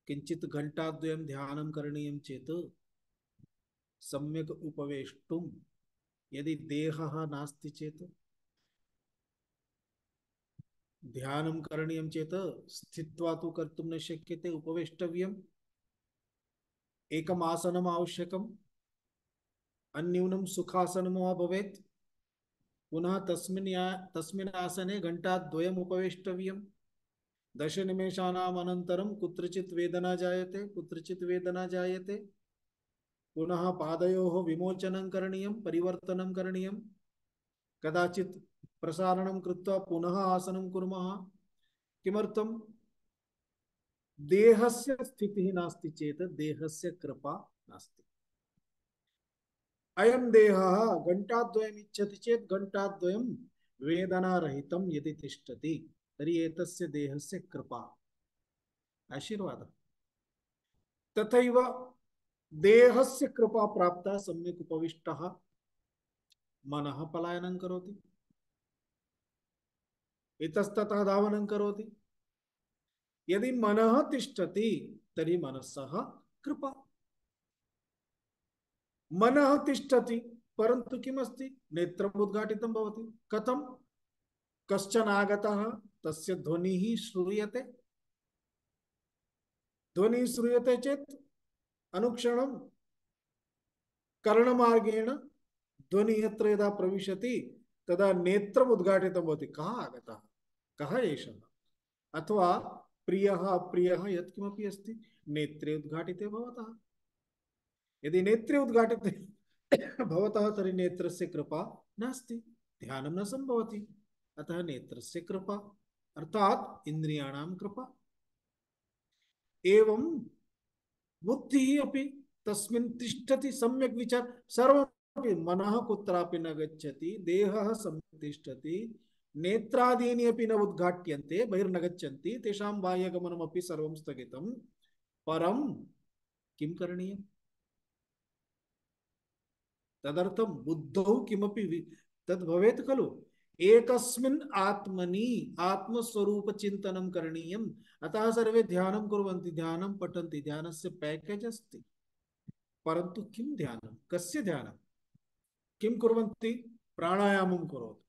किंचित घंटाद्वयं ध्यानं करणीयं चेत् सम्यक् उपवेष्टुं यदि देहः नास्ति चेत् ध्यानं करणीयं चेत् स्थित्वा तु कर्तुं न शक्यते, उपवेष्टव्यम्। एकम् आसनम् आवश्यकम्, अन्यूनं सुखासनं वा भवेत्। पुनः तस्मिन् आसने घंटाद्वयम् उपवेष्टव्यम्। 10 निमेषाणाम् अनन्तरं कुत्रचित् वेदना जायते कुत्रचित् वेदना जायते। पुनः पादयोः विमोचनं करणीयं, परिवर्तनं करणीयं। कदाचित् प्रसारणं कृत्वा पुनः आसनं कुर्मः। किमर्थं? देहस्य स्थितिः नास्ति चेत् देहस्य कृपा नास्ति। अयं देहः घंटाद्वयम् इच्छति चेत् घंटाद्वयं वेदनारहितं यदि तिष्ठति तर्हि एतस्य देहस्य कृपा आशीर्वादः। तथैव देहस्य कृपा प्राप्ता सम्यक् उपविष्टः मनः पलायनं करोति, इतस्ततः धावनं करोति। यदि मनः तिष्ठति तर्हि मनसः कृपा। मनः तिष्ठति परन्तु किमस्ति? नेत्रम् उद्घाटितं भवति। कथं? कश्चन आगतः तस्य ध्वनिः श्रूयते। ध्वनिः श्रूयते चेत् अनुक्षणं कर्णमार्गेण ध्वनिः यत्र यदा प्रविशति तदा नेत्रम् उद्घाटितं भवति। कः आगतः, कः एषः? अथवा प्रियः अप्रियः यत्किमपि अस्ति नेत्रे उद्घाटिते भवतः। यदि नेत्रे उद्घाटिते भवतः तर्हि नेत्रस्य कृपा नास्ति, ध्यानं न सम्भवति। अतः नेत्रस्य कृपा अर्थात् इन्द्रियाणां कृपा। एवं बुद्धिः अपि तस्मिन् तिष्ठति, सम्यक् विचार सर्वमपि। मनः कुत्रापि न गच्छति, देहः सम्यक् तिष्ठति, नेत्रादीनि अपि न उद्घाट्यन्ते, बहिर्न गच्छन्ति, तेषां बाह्यगमनमपि सर्वं स्थगितं। परं किं करणीयम्? तदर्थं बुद्धौ किमपि तद् भवेत् खलु। एकस्मिन् आत्मनि आत्मस्वरूपचिन्तनं करणीयम्। अतः सर्वे ध्यानं कुर्वन्ति, ध्यानं पठन्ति, ध्यानस्य पैकेज अस्ति। परन्तु किं ध्यानं? कस्य ध्यानं? किं कुर्वन्ति? प्राणायामं करोतु,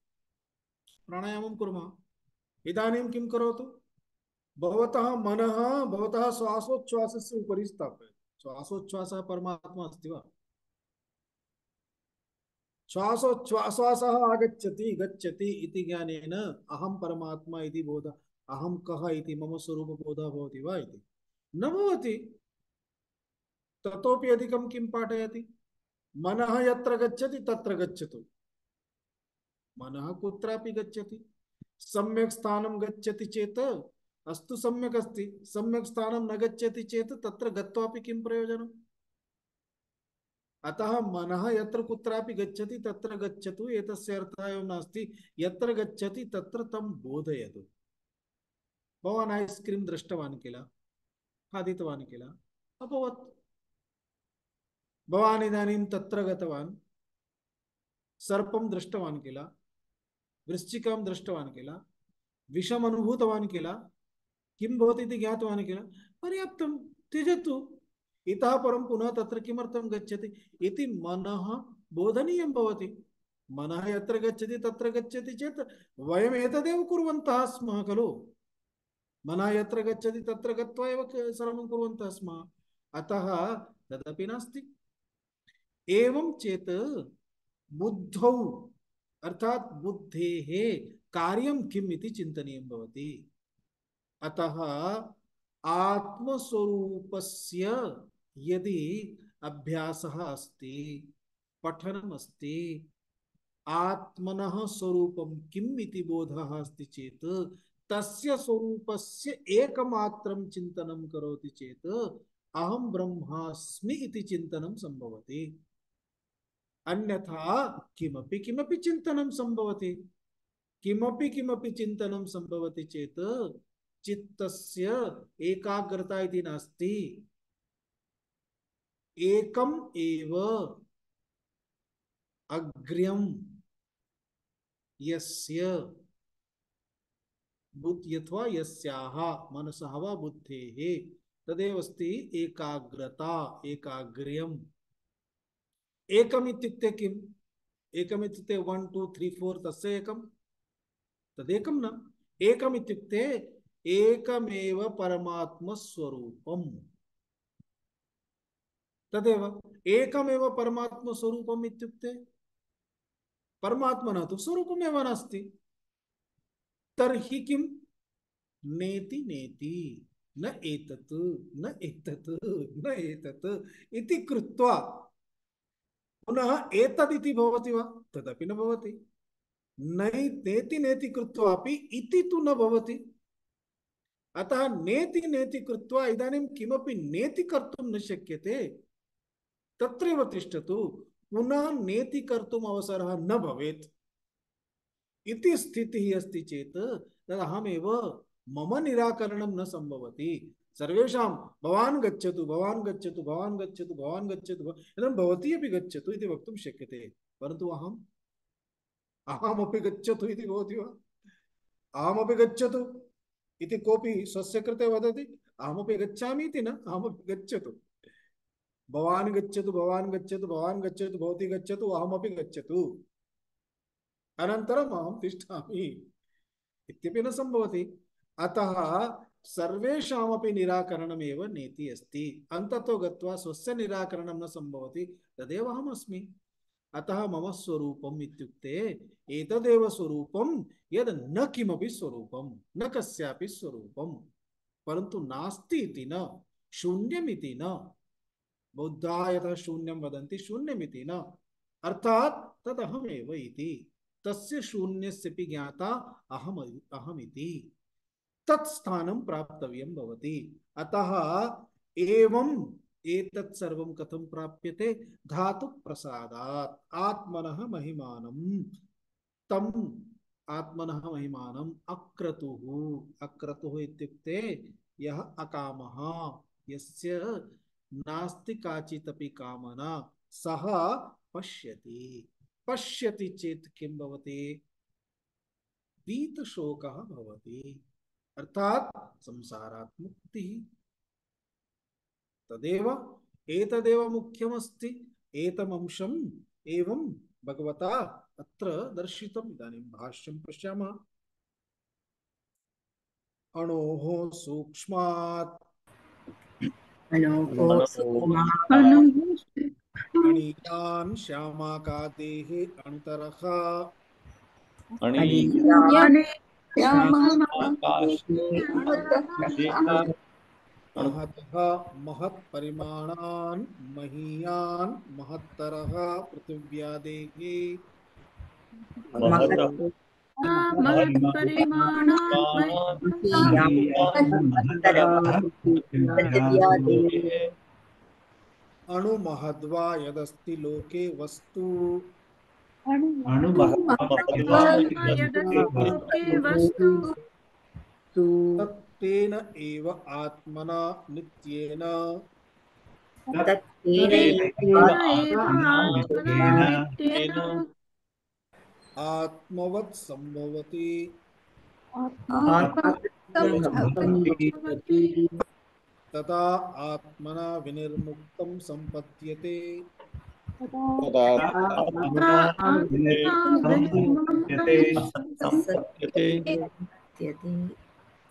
प्राणायामं कुर्मः। इदानीं किं करोतु, भवतः मनः भवतः श्वासोच्छ्वासस्य उपरि स्थापयतु। श्वासोच्छ्वासः परमात्मा अस्ति वा? श्वासोच्छ्वासः आगच्छति गच्छति इति ज्ञानेन अहं परमात्मा इति बोध, अहं कः इति मम स्वरूपबोधः भवति वा इति न भवति। ततोपि अधिकं किं पाठयति? मनः यत्र गच्छति तत्र गच्छतु। मनः कुत्रापि गच्छति, सम्यक् स्थानं गच्छति चेत् अस्तु सम्यक् अस्ति, सम्यक् स्थानं न गच्छति चेत् तत्र गत्वापि किं प्रयोजनम्? अतः मनः यत्र कुत्रापि गच्छति तत्र गच्छतु, एतस्य अर्थः एवं नास्ति यत्र गच्छति तत्र तं बोधयतु। भवान् ऐस् क्रीम् दृष्टवान् किल, खादितवान् किल, अभवत्। भवान् इदानीं तत्र गतवान्, सर्पं दृष्टवान् किल, वृश्चिकां दृष्टवान् किल, विषम् अनुभूतवान् किल, किं भवति इति ज्ञातवान् किल, पर्याप्तं, त्यजतु। इतः परं पुनः तत्र किमर्थं गच्छति इति मनः बोधनीयं भवति। मनः यत्र गच्छति तत्र गच्छति चेत् वयम् एतदेव कुर्वन्तः स्मः खलु। मनः यत्र गच्छति तत्र गत्वा एव सर्वं कुर्वन्तः स्मः। अतः तदपि नास्ति। एवं चेत् बुद्धौ अर्थात बुद्धेः कार्यं किम् इति चिन्तनीयं भवति। अतः आत्मस्वरूपस्य यदि अभ्यासः अस्ति, पठनम् अस्ति, आत्मनः स्वरूपं किम् इति बोधः अस्ति चेत् तस्य स्वरूपस्य एकमात्रं चिन्तनं करोति चेत् अहं ब्रह्मास्मि इति चिन्तनं संभवति। अन्यथा किमपि किमपि चिन्तनं संभवति। किमपि किमपि चिन्तनं संभवति चेत् चित्तस्य एकाग्रता इति नास्ति। एकम् एव अग्र्यं यस्य यथवा यस्याः मनसः वा बुद्धेः तदेव अस्ति एकाग्रता, एकाग्र्यम्। एकम् इत्युक्ते किम्? एकम् इत्युक्ते 1 2 3 4 तस्य एकं, तदेकं न। एकम् इत्युक्ते एकमेव परमात्मस्वरूपम्, तदेव एकमेव परमात्मस्वरूपम् इत्युक्ते परमात्मनः तु स्वरूपमेव नास्ति। तर्हि किं? नेति नेति, न एतत् न एतत् न एतत् इति कृत्वा पुनः एतदिति भवति वा? तदपि न भवति। नेति नेति कृत्वापि इति तु न भवति। अतः नेति नेति कृत्वा इदानीं किमपि नेति कर्तुं न शक्यते। तत्रैव तिष्ठतु, पुनः नेति कर्तुम् अवसरः न भवेत् इति स्थितिः अस्ति चेत् तदहमेव मम निराकरणं न संभवति। सर्वेषां भवान् गच्छतु भवान् गच्छतु भवान् गच्छतु भवान् गच्छतु इदानीं भवती अपि गच्छतु इति वक्तुं शक्यते, परन्तु अहमपि गच्छतु इति भवति वा? अहमपि गच्छतु इति कोऽपि स्वस्य कृते वदति? अहमपि गच्छामि इति न, अहमपि गच्छतु। भवान् गच्छतु भवान् गच्छतु भवान् गच्छतु भवती गच्छतु अहमपि गच्छतु अनन्तरम् अहं तिष्ठामि इत्यपि न संभवति। अतः सर्वेषामपि निराकरणमेव नेति अस्ति। अन्ततो गत्वा स्वस्य निराकरणं न संभवति, तदेव अहम् अस्मि। अतः मम स्वरूपम् इत्युक्ते एतदेव स्वरूपं यद् न किमपि स्वरूपं, न कस्यापि स्वरूपं, परन्तु नास्ति इति न, शून्यमिति न। बौद्धाः यथा शून्यं वदन्ति, शून्यमिति न, अर्थात तदहमेव इति। तस्य शून्यस्यपि ज्ञाता अहमिति तत् स्थानं प्राप्तव्यं भवति। अतः एवं एतत् सर्वं कथं प्राप्यते? धातु प्रसादात्। आत्मनः महिमानं तम् आत्मनः महिमानं अक्रतुः। अक्रतुः इत्युक्ते यः अकामः, यस्य नास्ति काचिदपि कामना, सः पश्यति। पश्यति चेत् किं भवति? वीतशोकः भवति, अर्थात संसारात् मुक्तिः। तदेव एतदेव मुख्यमस्ति। एतमंशम् एवं भगवता अत्र दर्शितम्। इदानीं भाष्यं पश्यामः। अणोः सूक्ष्मात् अणोः सूक्ष्मात् अणीयान् श्यामाकादेः अन्तरः अणीयान् महतः महत्परिमाणान् महीयान् महत्तरः पृथिव्यादेः अणुमहद्वा यदस्ति लोके वस्तु तत्तेन एव आत्मना नित्येन आत्मवत् संभवति तदा आत्मना विनिर्मुक्तं संपद्यते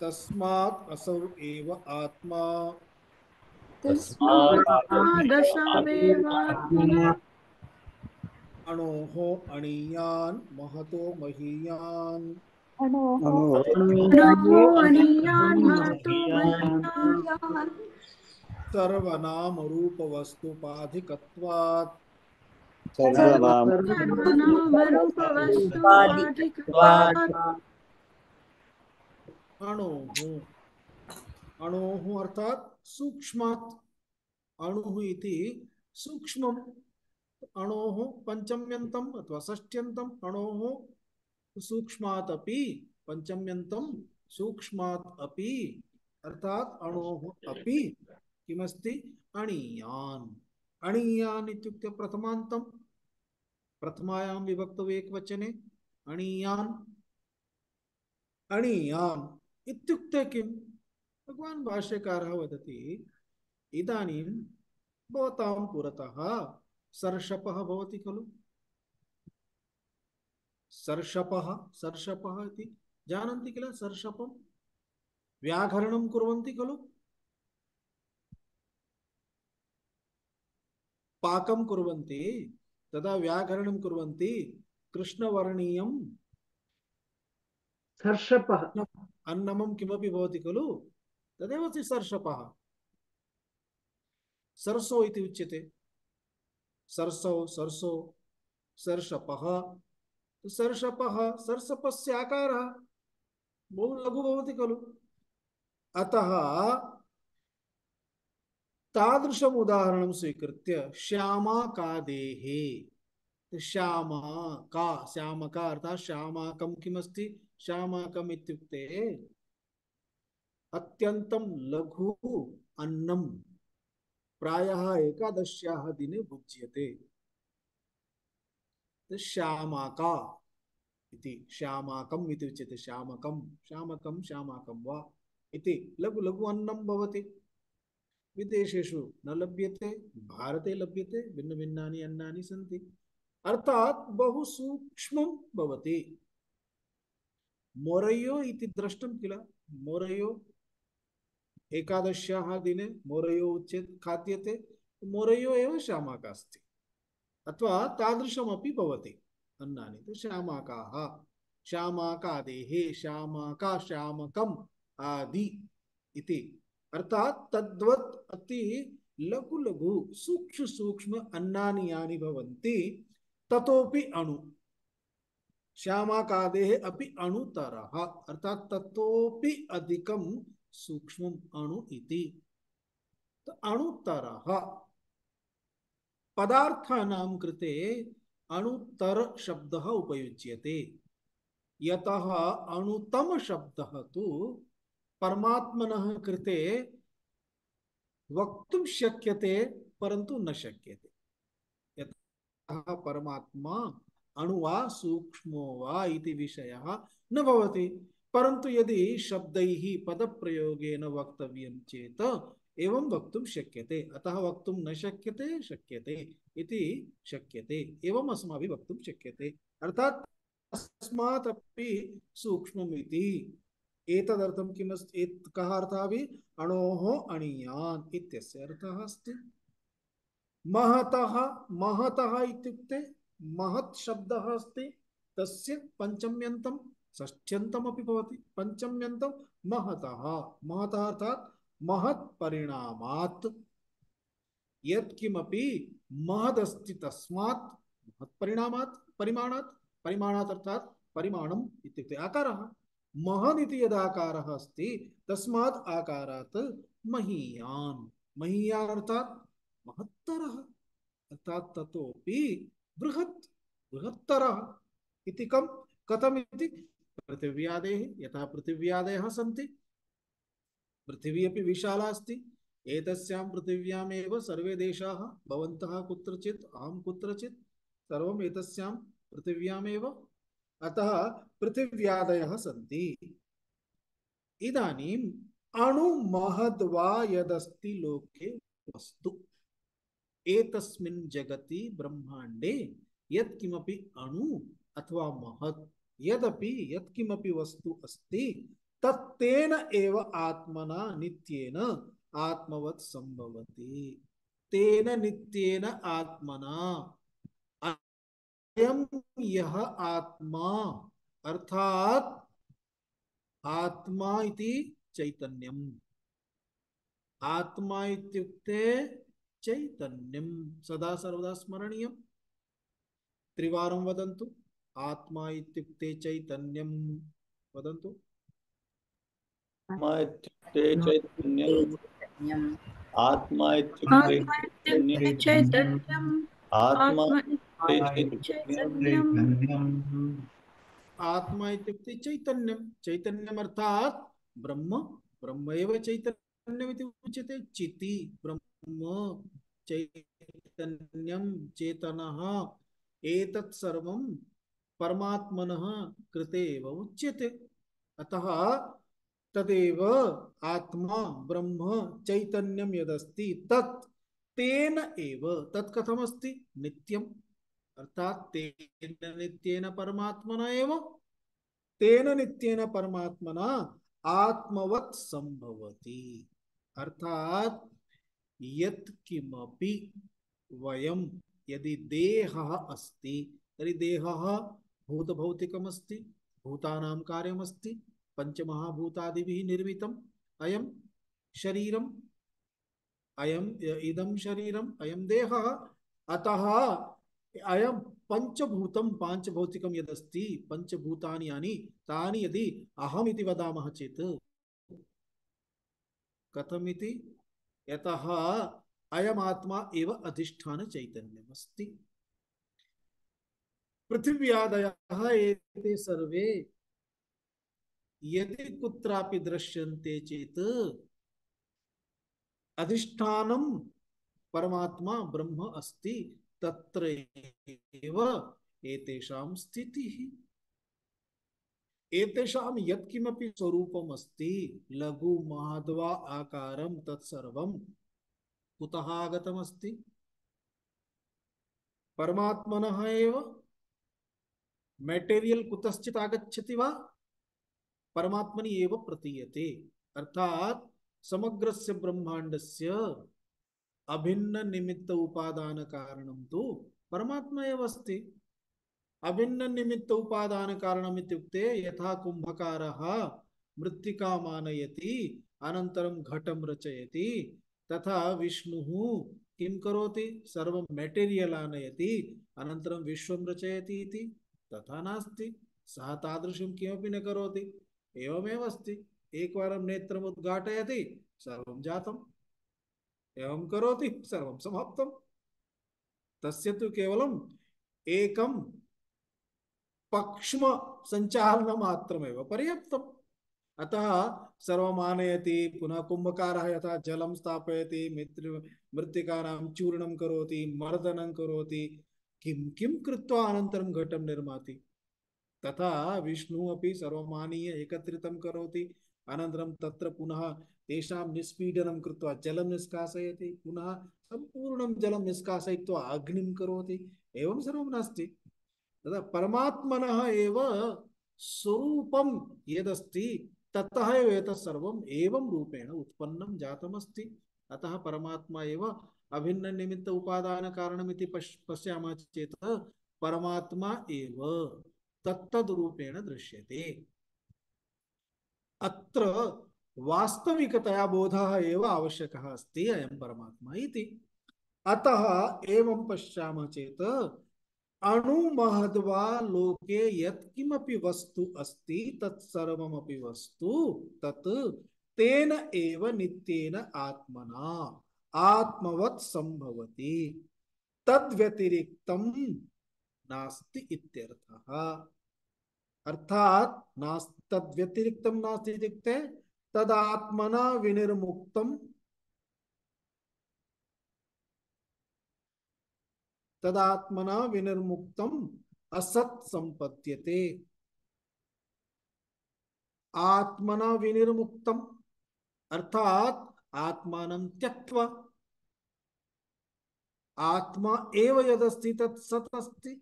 तस्मात् असौ एव आत्मा अणोः अणीयान् महतो महीयान् सर्वनामरूपवस्तुपाधिकत्वात् अणोः अणोः अर्थात सूक्ष्मात् अणुः इति सूक्ष्मम् अणोः पंचम्यन्तम् अथवा षष्ट्यन्तम् अणोः सूक्ष्मात् अपि पंचम्यन्तं सूक्ष्मात् अपि अर्थात अणोः अपि किमस्ति अणीयान् अणीयान् इत्युक्ते प्रथमान्तं प्रथमायां विभक्तौ एकवचने अणीयान् अणीयान् इत्युक्ते किं भगवान् भाष्यकारः वदति इदानीं भवतां पुरतः सर्षपः भवति खलु सर्षपः सर्षपः इति जानन्ति किल सर्षपं व्याकरणं कुर्वन्ति खलु पाकं कुर्वन्ति तदा व्याकरणं कुर्वन्ति कृष्णवर्णीयं सर्षपः अन्नमं किमपि भवति खलु तदेव अस्ति सर्षपः सरसो इति उच्यते सरसो सरसो सर्षपः सर्षपः सर्षपस्य आकारः बहु लघु भवति खलु अतः तादृशम् उदाहरणं स्वीकृत्य श्यामाकादेः श्यामा का श्यामका अर्थात श्यामाकं किमस्ति श्यामाकम् इत्युक्ते अत्यन्तं लघु अन्नं प्रायः एकादश्याः दिने भुज्यते श्यामाका इति श्यामाकम् इति उच्यते श्यामकं श्यामकं श्यामाकं वा इति लघु लघु अन्नं भवति विदेशेषु न लभ्यते भारते लभ्यते भिन्न भिन्नानि अन्नानि सन्ति अर्थात बहु सूक्ष्मं भवति मोरयो इति द्रष्टुं किल मोरयो एकादश्याः दिने मोरयो उच्यते खाद्यते मोरयो एव श्यामाका अस्ति अथवा तादृशमपि भवति अन्नानि तु श्यामाकाः श्यामाकादेः श्यामाका श्यामकम् आदि इति अर्थात तद्वत् अति लघु लघु सूक्ष्म सूक्ष्म अन्नानि यानि भवन्ति ततोपि अणु श्यामाकादेः अपि अणुतरः अर्थात ततोपि अधिकं सूक्ष्मम् अणु इति अणुतरः पदार्थानां कृते अणुतर शब्दः उपयुज्यते यतः अणुतम शब्दः तु परमात्मनः कृते वक्तुं शक्यते परन्तु न शक्यते यतः परमात्मा अणु वा सूक्ष्मो वा इति विषयः न भवति परन्तु यदि शब्दैः पदप्रयोगेन वक्तव्यं चेत् एवं वक्तुं शक्यते अतः वक्तुं न शक्यते शक्यते इति शक्यते एवम् अस्माभिः वक्तुं शक्यते अर्थात् तस्मात् अपि सूक्ष्मम् इति एतदर्थं किमस्ति कः अर्थः अपि अणोः अणीयान् इत्यस्य अर्थः अस्ति। महतः महतः इत्युक्ते महत् शब्दः अस्ति तस्य पञ्चम्यन्तं षष्ठ्यन्तमपि भवति। पञ्चम्यन्तं महतः महतः अर्थात् महत् परिणामात् यत्किमपि महदस्ति तस्मात् महत् परिणामात् परिमाणात् परिमाणात् अर्थात् परिमाणम् इत्युक्ते आकारः महद् इति यदाकारः अस्ति तस्मात् आकारात् महीयान् महीयान् अर्थात् महत्तरः अर्थात् ततोपि बृहत् बृहत्तरः इति कथमिति पृथिव्यादेः यथा पृथिव्यादयः सन्ति पृथिवी अपि विशाला अस्ति एतस्यां पृथिव्यामेव सर्वे देशाः भवन्तः कुत्रचित् अहं कुत्रचित् सर्वम् एतस्यां पृथिव्यामेव अतः पृथिव्यादयः सन्ति। इदानीम् अणुमहद्वा यदस्ति लोके वस्तु एतस्मिन् जगति ब्रह्मांडे यत्किमपि अणु अथवा महत् यदपि यत्किमपि वस्तु अस्ति तत्तेन एव आत्मना नित्येन आत्मवत् संभवति। तेन नित्येन आत्मना अयं यः आत्मा अर्थात् आत्मा इति चैतन्यम् आत्मा इत्युक्ते चैतन्यं सदा सर्वदा स्मरणीयम्। त्रिवारं वदन्तु आत्मा इत्युक्ते चैतन्यं वदन्तु। आत्मा इत्युक्ते चैतन्यम् चैतन्यम् आत्मा इत्युक्ते आत्मा इत्युक्ते चैतन्यम् चैतन्यम् आत्मा आत्मा इत्युक्ते इत्युक्ते चैतन्यम् आत्मा इत्युक्ते चैतन्यं चैतन्यम् अर्थात् ब्रह्म ब्रह्म एव चैतन्यमिति उच्यते। चिति ब्रह्म चैतन्यं चेतनः एतत् सर्वं परमात्मनः कृते एव उच्यते। अतः तदेव आत्मा ब्रह्म चैतन्यं यदस्ति तत् तेन एव तत् कथमस्ति नित्यम् अर्थात् तेन नित्येन परमात्मना एव तेन नित्येन परमात्मना आत्मवत् संभवति अर्थात् यत्किमपि वयं यदि देहः अस्ति तर्हि देहः भूतभौतिकमस्ति भूतानां कार्यमस्ति पंचमहाभूतादिभिः निर्मितम् अयं शरीरम् अयम् इदं शरीरम् अयं देहः अतः अयं पंचभूतं पांचभौतिकं यदस्ति पंचभूतानि यानि तानि यदि अहम् इति वदामः चेत् कथमिति यतः अयमात्मा एव अधिष्ठान चैतन्यमस्ति। पृथिव्यादयः एते सर्वे यदि कुत्रापि दृश्यन्ते चेत् अधिष्ठानं परमात्मा ब्रह्म अस्ति तत्र एव एतेषां स्थितिः। एतेषां यत्किमपि स्वरूपम् अस्ति लघु महद्वा आकारं तत्सर्वं कुतः आगतमस्ति परमात्मनः एव। मेटेरियल कुतश्चित् आगच्छति वा परमात्मनि एव प्रतीयते अर्थात् समग्रस्य ब्रह्माण्डस्य अभिन्न निमित्त उपादान कारणं तु परमात्मा एव अस्ति। अभिन्न निमित्त उपादान कारणम् इत्युक्ते यथा कुम्भकारः मृत्तिकाम् आनयति अनन्तरं घटं रचयति तथा विष्णुः किं करोति सर्वं मेटेरियल आनयति अनन्तरं विश्वं रचयति इति तथा नास्ति। सः तादृशं किमपि न करोति एवमेव अस्ति। एकवारं नेत्रम् उद्घाटयति सर्वं जातम् एवं करोति सर्वं समाप्तम्। तस्य तु केवलम् एकं पक्ष्म सञ्चालनमात्रमेव पर्याप्तम्। अतः सर्वमानयति पुनः कुम्भकारः यथा जलं स्थापयति मृत्तिकानां चूर्णं करोति मर्दनं करोति किं किं कृत्वा अनन्तरं घटं निर्माति तथा विष्णुः अपि सर्वमानीय एकत्रितं करोति अनन्तरं तत्र पुनः तेषां निष्पीडनं कृत्वा जलं निष्कासयति पुनः सम्पूर्णं जलं निष्कासयित्वा अग्निं करोति एवं सर्वं नास्ति। तदा परमात्मनः एव स्वरूपं यदस्ति ततः एव एतत् सर्वम् एवं रूपेण उत्पन्नं जातमस्ति। अतः परमात्मा एव अभिन्न निमित्त उपादान कारणमिति पश्यामः चेत् परमात्मा एव तत्तद् रूपेण दृश्यते। अत्र वास्तविकतया बोधः एव आवश्यकः अस्ति अयं परमात्मा इति। अतः एवं पश्यामः चेत् अणुमहद्वा लोके यत्किमपि वस्तु अस्ति तत्सर्वमपि वस्तु तत् तेन एव नित्येन आत्मना आत्मवत् संभवति, तद्व्यतिरिक्तं नास्ति इत्यर्थः। अर्थात तद्व्यतिरिक्तं नास्ति इत्युक्ते तदात्मना विनिर्मुक्तं तदात्मना विनिर्मुक्तम असत् संपद्यते। आत्मना विनिर्मुक्तम अर्थात आत्मानं त्यक्त्वा, आत्मा एव यदस्ति तत् सत् अस्ति,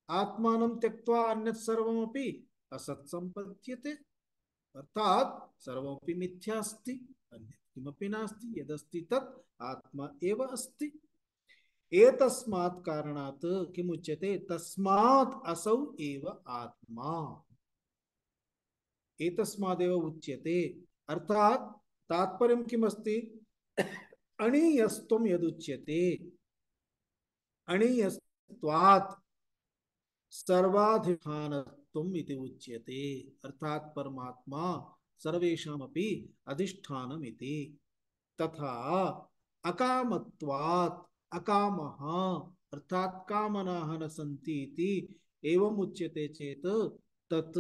आत्मानं त्यक्त्वा अन्यत् सर्वमपि असत् संपद्यते। अर्थात सर्वमपि मिथ्या अस्ति, अन्यत् किमपि नास्ति, यदस्ति तत् आत्मा एव अस्ति। एतस्मात् कारणात् किमुच्यते, तस्मात् असौ एव आत्मा, एतस्मादेव उच्यते। अर्थात तात्पर्यं किमस्ति, अणीयस्त्वं यदुच्यते अणीयस्त्वात् सर्वाधिष्ठानत्वम् इति उच्यते। अर्थात परमात्मा सर्वेषामपि अधिष्ठानमिति। तथा अकामत्वात् अकामः अर्थात कामनाः न सन्ति इति एवं उच्यते चेत् तत्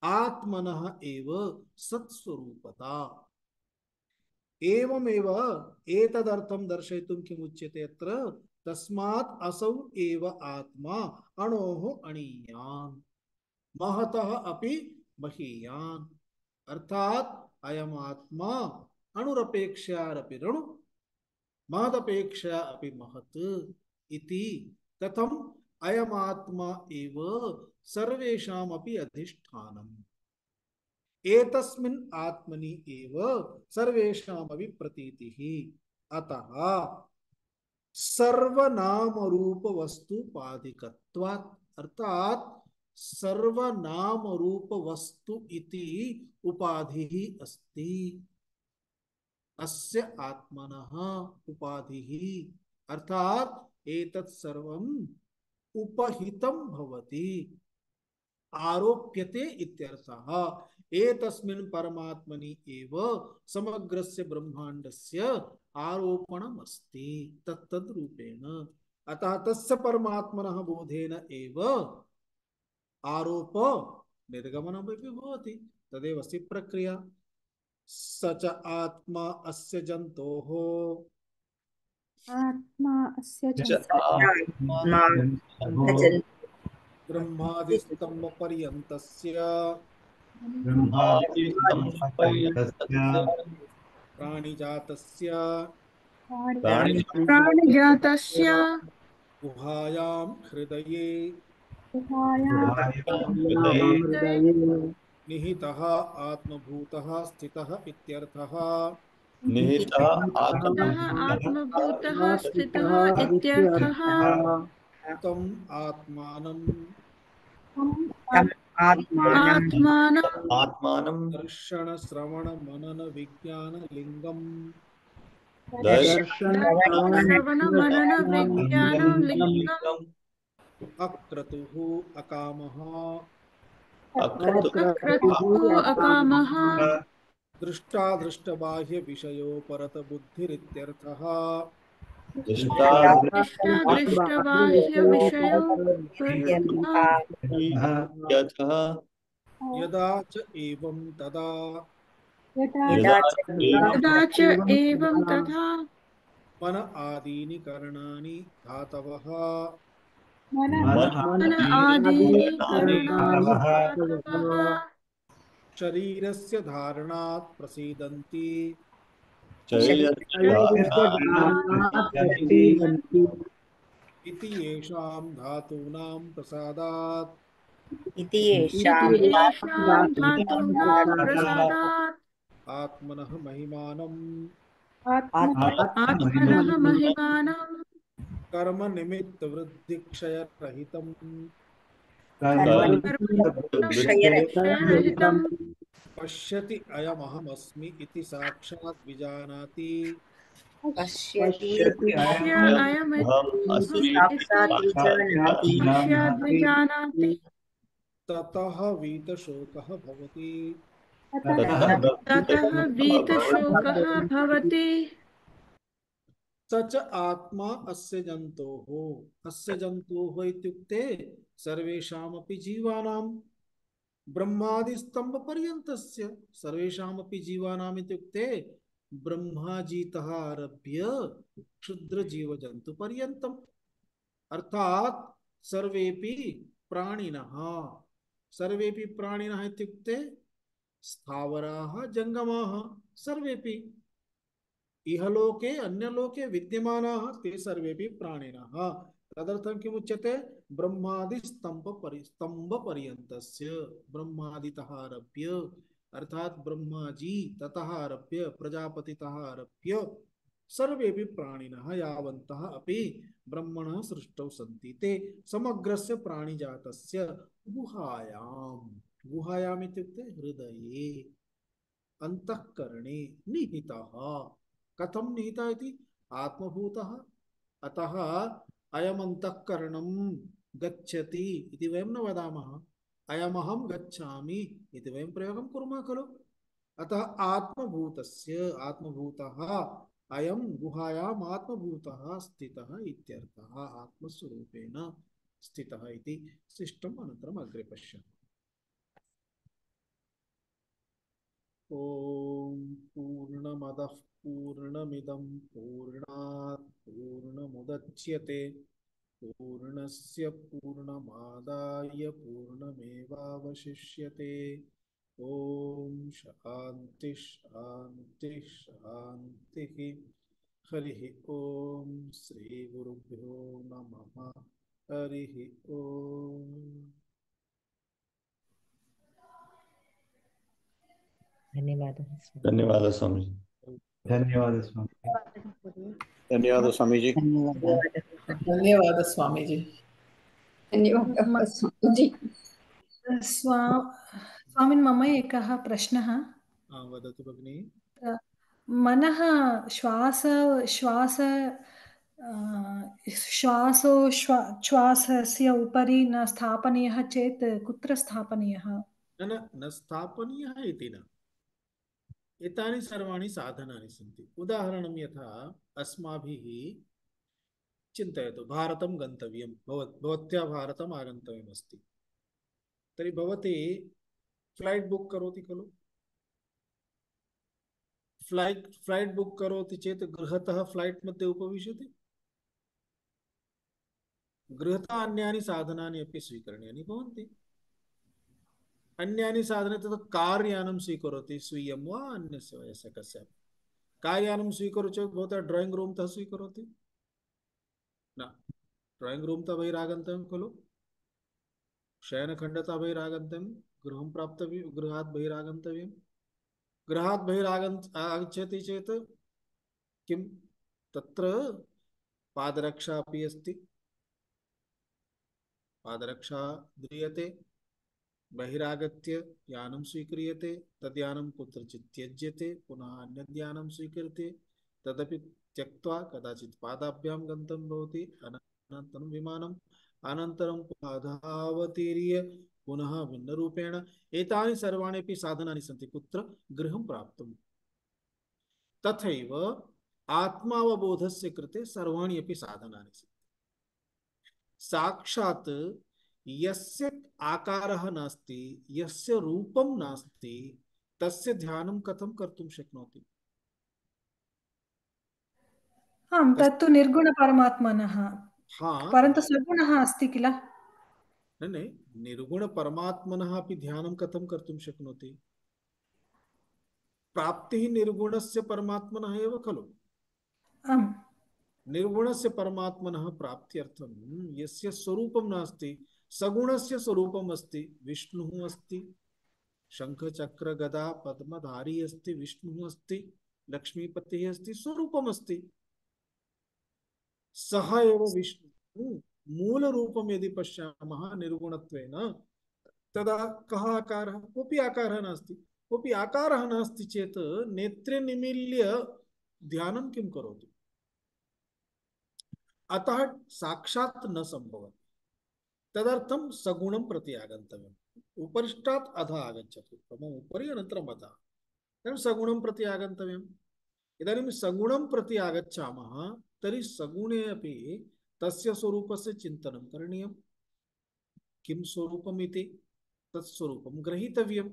आत्मनः एव सत्स्वरूपता। एवमेव एतदर्थं दर्शयितुं किमुच्यते अत्र, तस्मात् असौ एव आत्मा अणोः अणीयान् महतः अपि महीयान्। अर्थात अयम् आत्मा अणुरपेक्षयारपि रणु महदपेक्षया अपि महत् इति। कथम् अयम् आत्मा एव सर्वेषामपि अधिष्ठानम्, एतस्मिन् आत्मनि एव सर्वेषामपि प्रतीतिः। अतः सर्वनाम रूप वस्तुपादिकत्वात् अर्थात सर्वनाम रूप वस्तु इति उपाधिः अस्ति, अस्य आत्मनः उपाधिः। अर्थात एतत् सर्वम् उपहितं भवति, आरोप्यते इत्यर्थः। एतस्मिन् परमात्मनि एव समग्रस्य ब्रह्माण्डस्य आरोपणमस्ति तत्तद् रूपेण। अतः तस्य परमात्मनः बोधेन एव आरोप निर्गमनमपि भवति, तदेव अस्ति प्रक्रिया। स च आत्मा अस्य जन्तोः आत्मा अस्य च जन्तोः ब्रह्मादिस्तम्भपर्यन्तस्य प्राणिजातस्य प्राणिजातस्य गुहायां हृदये निहितः आत्मभूतः स्थितः इत्यर्थः। निहितः आत्मभूतः स्थितः इत्यर्थः। तम् आत्मानं आत्मानं दर्शन श्रवण मनन विज्ञान लिंगम श्रवण मनन विज्ञानं लिंगम् अक्रतुः अकामः अक्रतुः अकामः दृष्टादृष्टबाह्य विषयो परत बुद्धिरित्यर्थः। दृष्टबाह्य विषयो यतः यदा च एवं तदा यदा च एवं तथा मन आदीनि करणानि धातवः मन आदीनि करणानि धातवः शरीरस्य धारणात् प्रसीदन्ति इति येषां धातूनां प्रसादात् इति इति येषां येषां धातूनां प्रसादात् प्रसादात् आत्मनः महिमानं आत्मनः महिमानं कर्म निमित्त वृद्धि क्षय रहितम् क्षयरहितं पश्यति अयमहमस्मि इति साक्षात् विजानाति पश्यति पश्य अहम् अस्मि साक्षात् विजानाति विजानाति ततः वीतशोकः भवति ततः वीतशोकः भवति स च आत्मा अस्य जन्तोः इत्युक्ते सर्वेषामपि जीवानां ब्रह्मादिस्तम्भपर्यन्तस्य सर्वेषामपि जीवानाम् इत्युक्ते ब्रह्माजीतः आरभ्य क्षुद्रजीवजन्तुपर्यन्तम् अर्थात सर्वेपि प्राणिनः इत्युक्ते स्थावराः जङ्गमाः सर्वेपि इहलोके अन्यलोके विद्यमानाः ते सर्वेपि प्राणिनः तदर्थं किमुच्यते स्तंभ पर्यन्तस्य ब्रह्मादितः आरभ्य अर्थात ब्रह्माजी ततः आरभ्य प्रजापतितः आरभ्य सर्वेपि प्राणिनः यावन्तः अपि ब्रह्मणः सृष्टौ सन्ति ते समग्रस्य प्राणिजातस्य गुहायाम् इत्युक्ते हृदये अंतःकरणे निहितः कथं निहितः इति आत्मभूतः अतः अयम् अंतःकरणं गच्छति इति वयं न वदामः अयमहं गच्छामि इति वयं प्रयोगं कुर्मः खलु अतः आत्मभूतः अयं गुहायाम् आत्मभूतः स्थितः इत्यर्थः आत्मस्वरूपेण स्थितः इति शिष्टम् अनन्तरम् अग्रे पश्यामः। ॐ पूर्णमदः पूर्णमिदं पूर्णात् पूर्णमुदच्यते पूर्णस्य पूर्णमादाय पूर्णमेवावशिष्यते ॐ शान्ति शान्ति शान्तिः हरिः ॐ श्रीगुरुभ्यो नमः हरिः ॐ। धन्यवादः स्वामीजी। धन्यवादः स्वामी। धन्यवादः स्वामीजी। धन्यवादः स्वामीजी। धन्यवादः स्वामीजी। स्वामिन् मम एकः प्रश्नः। वदतु भगिनी। मनः श्वासोश्वासस्य उपरि न स्थापनीयः चेत् कुत्र स्थापनीयः? न स्थापनीयः इति न एतानि सर्वाणि साधनानि सन्ति उदाहरणं यथा अस्माभिः चिन्तयतु भारतं गन्तव्यं भवत्या भारतम् आगन्तव्यम् अस्ति तर्हि भवती फ्लाइट बुक करोति खलु फ्लाइट बुक करोति चेत् गृहतः फ्लाइट मध्ये उपविशति गृहतः अन्यानि साधनानि अपि स्वीकरणीयानि भवन्ति अन्यानि साधनानि तत् कार् यानं स्वीकरोति स्वीयं वा अन्यस्य वयस्य कस्यापि कार् यानं स्वीकरोति चेत् भवतः ड्रायिङ्ग् रूम् तः स्वीकरोति न ड्रायिङ्ग् रूम् तः बहिरागन्तव्यं खलु शयनखण्डतः बहिरागन्तव्यं गृहं प्राप्तव्यं गृहात् बहिरागन्तव्यं गृहात् आगच्छति चेत् किं तत्र पादरक्षा अपि अस्ति पादरक्षा ध्रियते बहिरागत्य यानं स्वीक्रियते तद्यानं कुत्रचित् त्यज्यते पुनः अन्यद् यानं स्वीक्रियते तदपि त्यक्त्वा कदाचित् पादाभ्यां गन्तव्यं भवति अनन्तरं विमानम् अनन्तरं पादावतीर्य पुनः भिन्नरूपेण एतानि सर्वाणि अपि साधनानि सन्ति कुत्र गृहं प्राप्तुम् तथैव आत्मावबोधस्य कृते सर्वाणि अपि साधनानि सन्ति साक्षात् यस्य आकारः नास्ति यस्य रूपं नास्ति तस्य ध्यानं कथं कर्तुं शक्नोति? आं तत्तु निर्गुणपरमात्मनः परन्तु सगुणः अस्ति किल? न निर्गुणपरमात्मनः अपि ध्यानं कथं कर्तुं शक्नोति? प्राप्तिः निर्गुणस्य परमात्मनः एव खलु। आम् निर्गुणस्य परमात्मनः प्राप्त्यर्थं यस्य स्वरूपं नास्ति सगुणस्य स्वरूपम् अस्ति, विष्णुः अस्ति, शंख चक्र गदा पद्मधारी अस्ति, विष्णुः अस्ति, लक्ष्मीपतिः अस्ति, स्वरूपम् अस्ति। सह एव विष्णुः मूल रूपं यदि पश्यामः निर्गुणत्वेन, तदा कः आकारः? कोऽपि आकारः नास्ति। कोऽपि आकारः नास्ति चेत् नेत्रे निमील्य ध्यानं किं करोतु? अतः साक्षात् न संभवति। तदर्थं सगुणं प्रति आगन्तव्यम्। उपरिष्टात् अधः आगच्छतु, प्रथमम् उपरि अनन्तरम् अधः, इदानीं सगुणं प्रति आगन्तव्यम्। इदानीं सगुणं प्रति आगच्छामः तर्हि सगुणे अपि तस्य स्वरूपस्य चिन्तनं करणीयं। किं स्वरूपम् इति तत्स्वरूपं ग्रहीतव्यम्।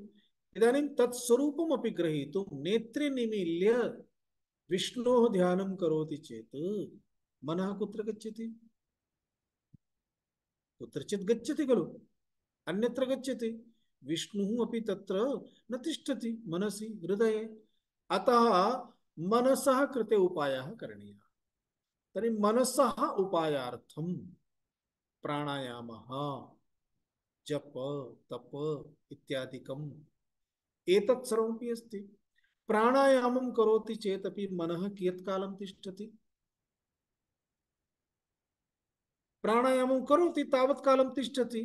इदानीं तत्स्वरूपम् अपि ग्रहीतुं नेत्रे निमील्य विष्णोः ध्यानं करोति चेत् मनः कुत्र गच्छति? कुत्रचित् गच्छति खलु, अन्यत्र गच्छति। विष्णुः अपि तत्र न तिष्ठति मनसि, हृदये। अतः मनसः कृते उपायः करणीयः। तर्हि मनसः उपायार्थं प्राणायामः, जप, तप इत्यादिकम् एतत् सर्वमपि अस्ति। प्राणायामं करोति चेदपि मनः कियत्कालं तिष्ठति? प्राणायामं करोति तावत् कालं तिष्ठति।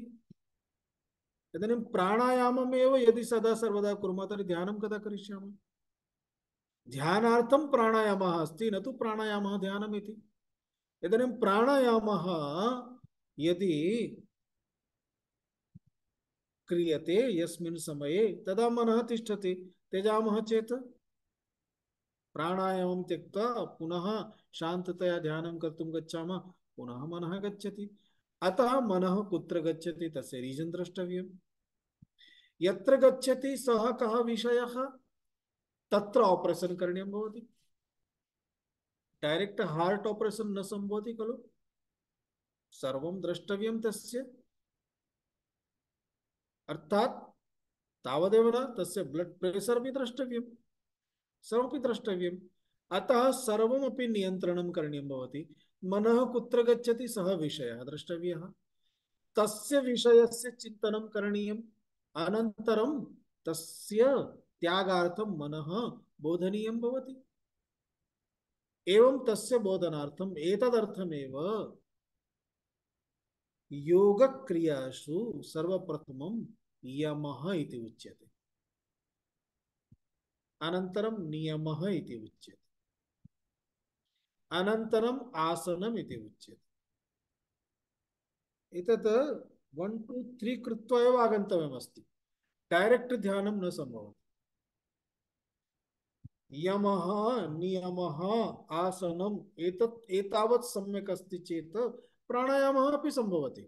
इदानीं प्राणायाममेव यदि सदा सर्वदा कुर्मः तर्हि ध्यानं कदा करिष्यामः? ध्यानार्थं प्राणायामः अस्ति, न तु प्राणायामः ध्यानमिति। इदानीं प्राणायामः यदि क्रियते यस्मिन् समये तदा मनः तिष्ठति। त्यजामः चेत् प्राणायामं त्यक्त्वा पुनः शान्ततया ध्यानं कर्तुं गच्छामः, पुनः मनः गच्छति। अतः मनः कुत्र गच्छति तस्य रीजन् द्रष्टव्यम्। यत्र गच्छति सः कः विषयः, तत्र ऑपरेशन करणीयं भवति। डायरेक्ट हार्ट ऑपरेशन न संभवति खलु, सर्वं द्रष्टव्यं तस्य। अर्थात् तावदेव न, तस्य ब्लड प्रेशर भी द्रष्टव्यं, सर्वमपि द्रष्टव्यम्। अतः सर्वमपि नियन्त्रणं करणीयं भवति। मनः कुत्र गच्छति सः विषयः द्रष्टव्यः, तस्य विषयस्य चिन्तनं करणीयम्। अनन्तरं तस्य त्यागार्थं मनः बोधनीयं भवति। एवं तस्य बोधनार्थम् एतदर्थमेव योगक्रियासु सर्वप्रथमं यमः इति उच्यते, अनन्तरं नियमः इति उच्यते, अनन्तरम् आसनम् इति उच्यते। एतत् 1 2 3 कृत्वा एव आगन्तव्यमस्ति। डायरेक्ट ध्यानं न संभवति। यमः, नियमः, आसनम् एतावत् सम्यक् अस्ति चेत् प्राणायामः अपि संभवति।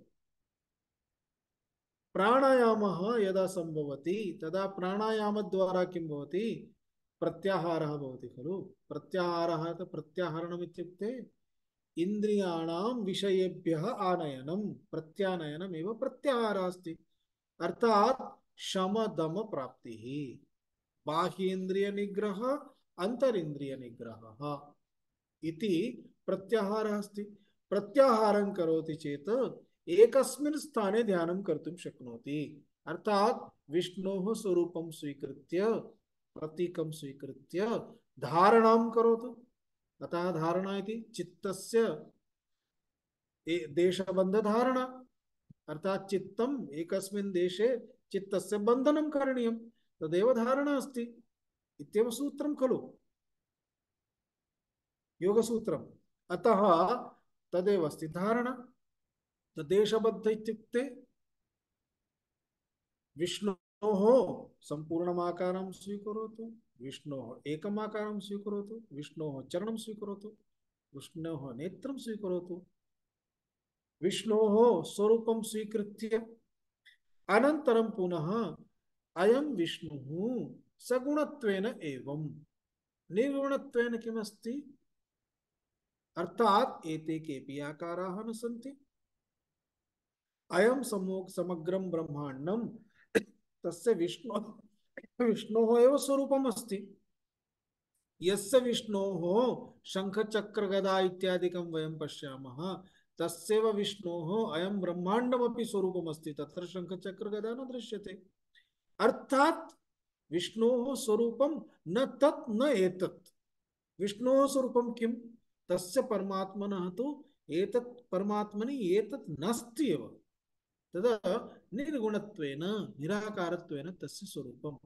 प्राणायामः यदा संभवति तदा प्राणायामद्वारा किं भवति? प्रत्याहारः भवति खलु। प्रत्याहारः प्रत्याहरणम् इत्युक्ते इंद्रियाणां विषयेभ्यः आनयनं, प्रत्यानयनम् एव प्रत्याहारः अस्ति। अर्थात् शमदम प्राप्तिः, बाह्येन्द्रिय निग्रह, अंतरिन्द्रिय निग्रहः इति प्रत्याहारः अस्ति। प्रत्याहारं करोति चेत् एकस्मिन् स्थाने ध्यानं कर्तुं शक्नोति। अर्थात् विष्णोः स्वरूपं स्वीकृत्य, प्रतीकं स्वीकृत्य धारणां करोतु। अतः धारणा इति चित्तस्य देशबन्धधारणा, अर्थात् चित्तम् एकस्मिन् देशे चित्तस्य बन्धनं करणीयं, तदेव धारणा अस्ति इत्येव सूत्रं खलु, योगसूत्रम्। अतः तदेव अस्ति धारणा। देशबद्ध इत्युक्ते विष्णोः सम्पूर्णम् आकारं स्वीकरोतु, विष्णोः एकम् आकारं स्वीकरोतु, विष्णोः चरणं स्वीकरोतु, विष्णोः नेत्रं स्वीकरोतु, विष्णोः स्वरूपं स्वीकृत्य अनन्तरं पुनः अयं विष्णुः सगुणत्वेन एवं निर्गुणत्वेन किमस्ति? अर्थात् एते केऽपि आकाराः न सन्ति। अयं समग्रं ब्रह्माण्डं तस्य विष्णोः एव स्वरूपम् अस्ति। यस्य विष्णोः शंख चक्र गदा इत्यादिकं वयं पश्यामः, तस्यैव विष्णोः अयं ब्रह्माण्डमपि स्वरूपमस्ति तत्र शङ्खचक्रगदा न दृश्यते। अर्थात विष्णोः स्वरूपं न तत् न एतत्। विष्णोः स्वरूपं किं? तस्य परमात्मनः तु एतत् परमात्मनि एतत् नास्ति एव। तदा निर्गुणत्वेन निराकारत्वेन तस्य स्वरूपं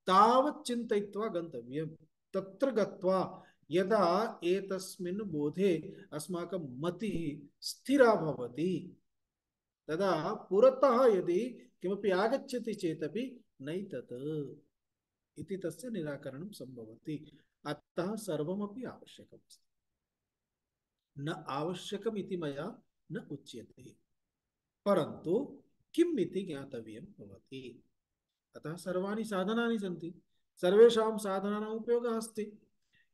तावत् चिन्तयित्वा गन्तव्यं। तत्र गत्वा यदा एतस्मिन् बोधे अस्माकं मतिः स्थिरा भवति तदा पुरतः यदि किमपि आगच्छति चेदपि नैतत् इति तस्य निराकरणं सम्भवति। अतः सर्वमपि आवश्यकमस्ति। न आवश्यकम् इति मया न उच्यते, परन्तु किम् इति ज्ञातव्यं भवति। अतः सर्वाणि साधनानि सन्ति, सर्वेषां साधनानाम् उपयोगः अस्ति।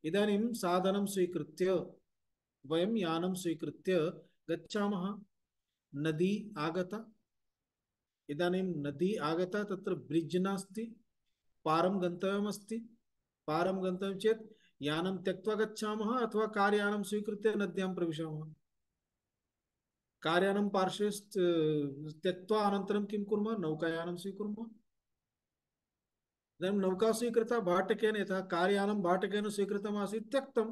इदानीं साधनं स्वीकृत्य वयं यानं स्वीकृत्य गच्छामः। नदी आगता, इदानीं नदी आगता, तत्र ब्रिड्ज् नास्ति, पारं गन्तव्यमस्ति। पारं गन्तव्यं चेत् यानं त्यक्त्वा गच्छामः अथवा कार्यानं स्वीकृत्य नद्यां प्रविशामः। कार्यानं पार्श्वे त्यक्त्वा अनन्तरं किं कुर्मः? नौकायानं स्वीकुर्मः। इदानीं नौका स्वीकृता भाटकेन, यथा कार्यानं भाटकेन स्वीकृतमासीत् त्यक्तं,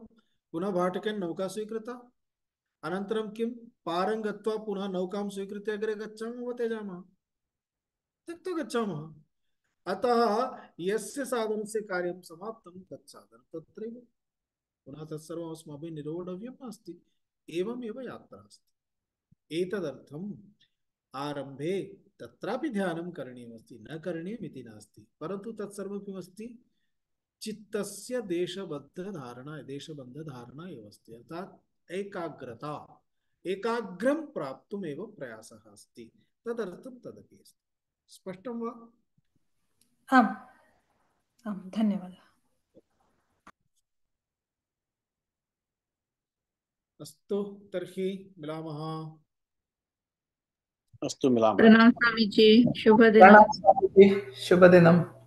पुनः भाटकेन नौका स्वीकृता। अनन्तरं किं? पारं गत्वा पुनः नौकां स्वीकृत्य अग्रे गच्छामः वा त्यजामः? त्यक्त्वा गच्छामः। अतः यस्य साधनस्य कार्यं समाप्तं तत् साधनं तत्रैव, पुनः तत्सर्वम् अस्माभिः निरोढव्यं नास्ति। एवमेव यात्रा अस्ति। एतदर्थम् आरम्भे तत्रापि ध्यानं करणीयमस्ति, न करणीयमिति नास्ति, परन्तु तत्सर्वं किमस्ति? चित्तस्य देशबद्धधारणा, देशबन्धधारणा एव अस्ति। अर्थात् एकाग्रता, एकाग्रं प्राप्तुमेव प्रयासः अस्ति। तदर्थं तदपि अस्ति। स्पष्टं वा? आम् आम्, धन्यवादः। अस्तु, तर्हि मिलामः। अस्तु, मिलामः। प्रणाम स्वामीजी, शुभदिनं। प्रणाम स्वामीजी, शुभदिनम्।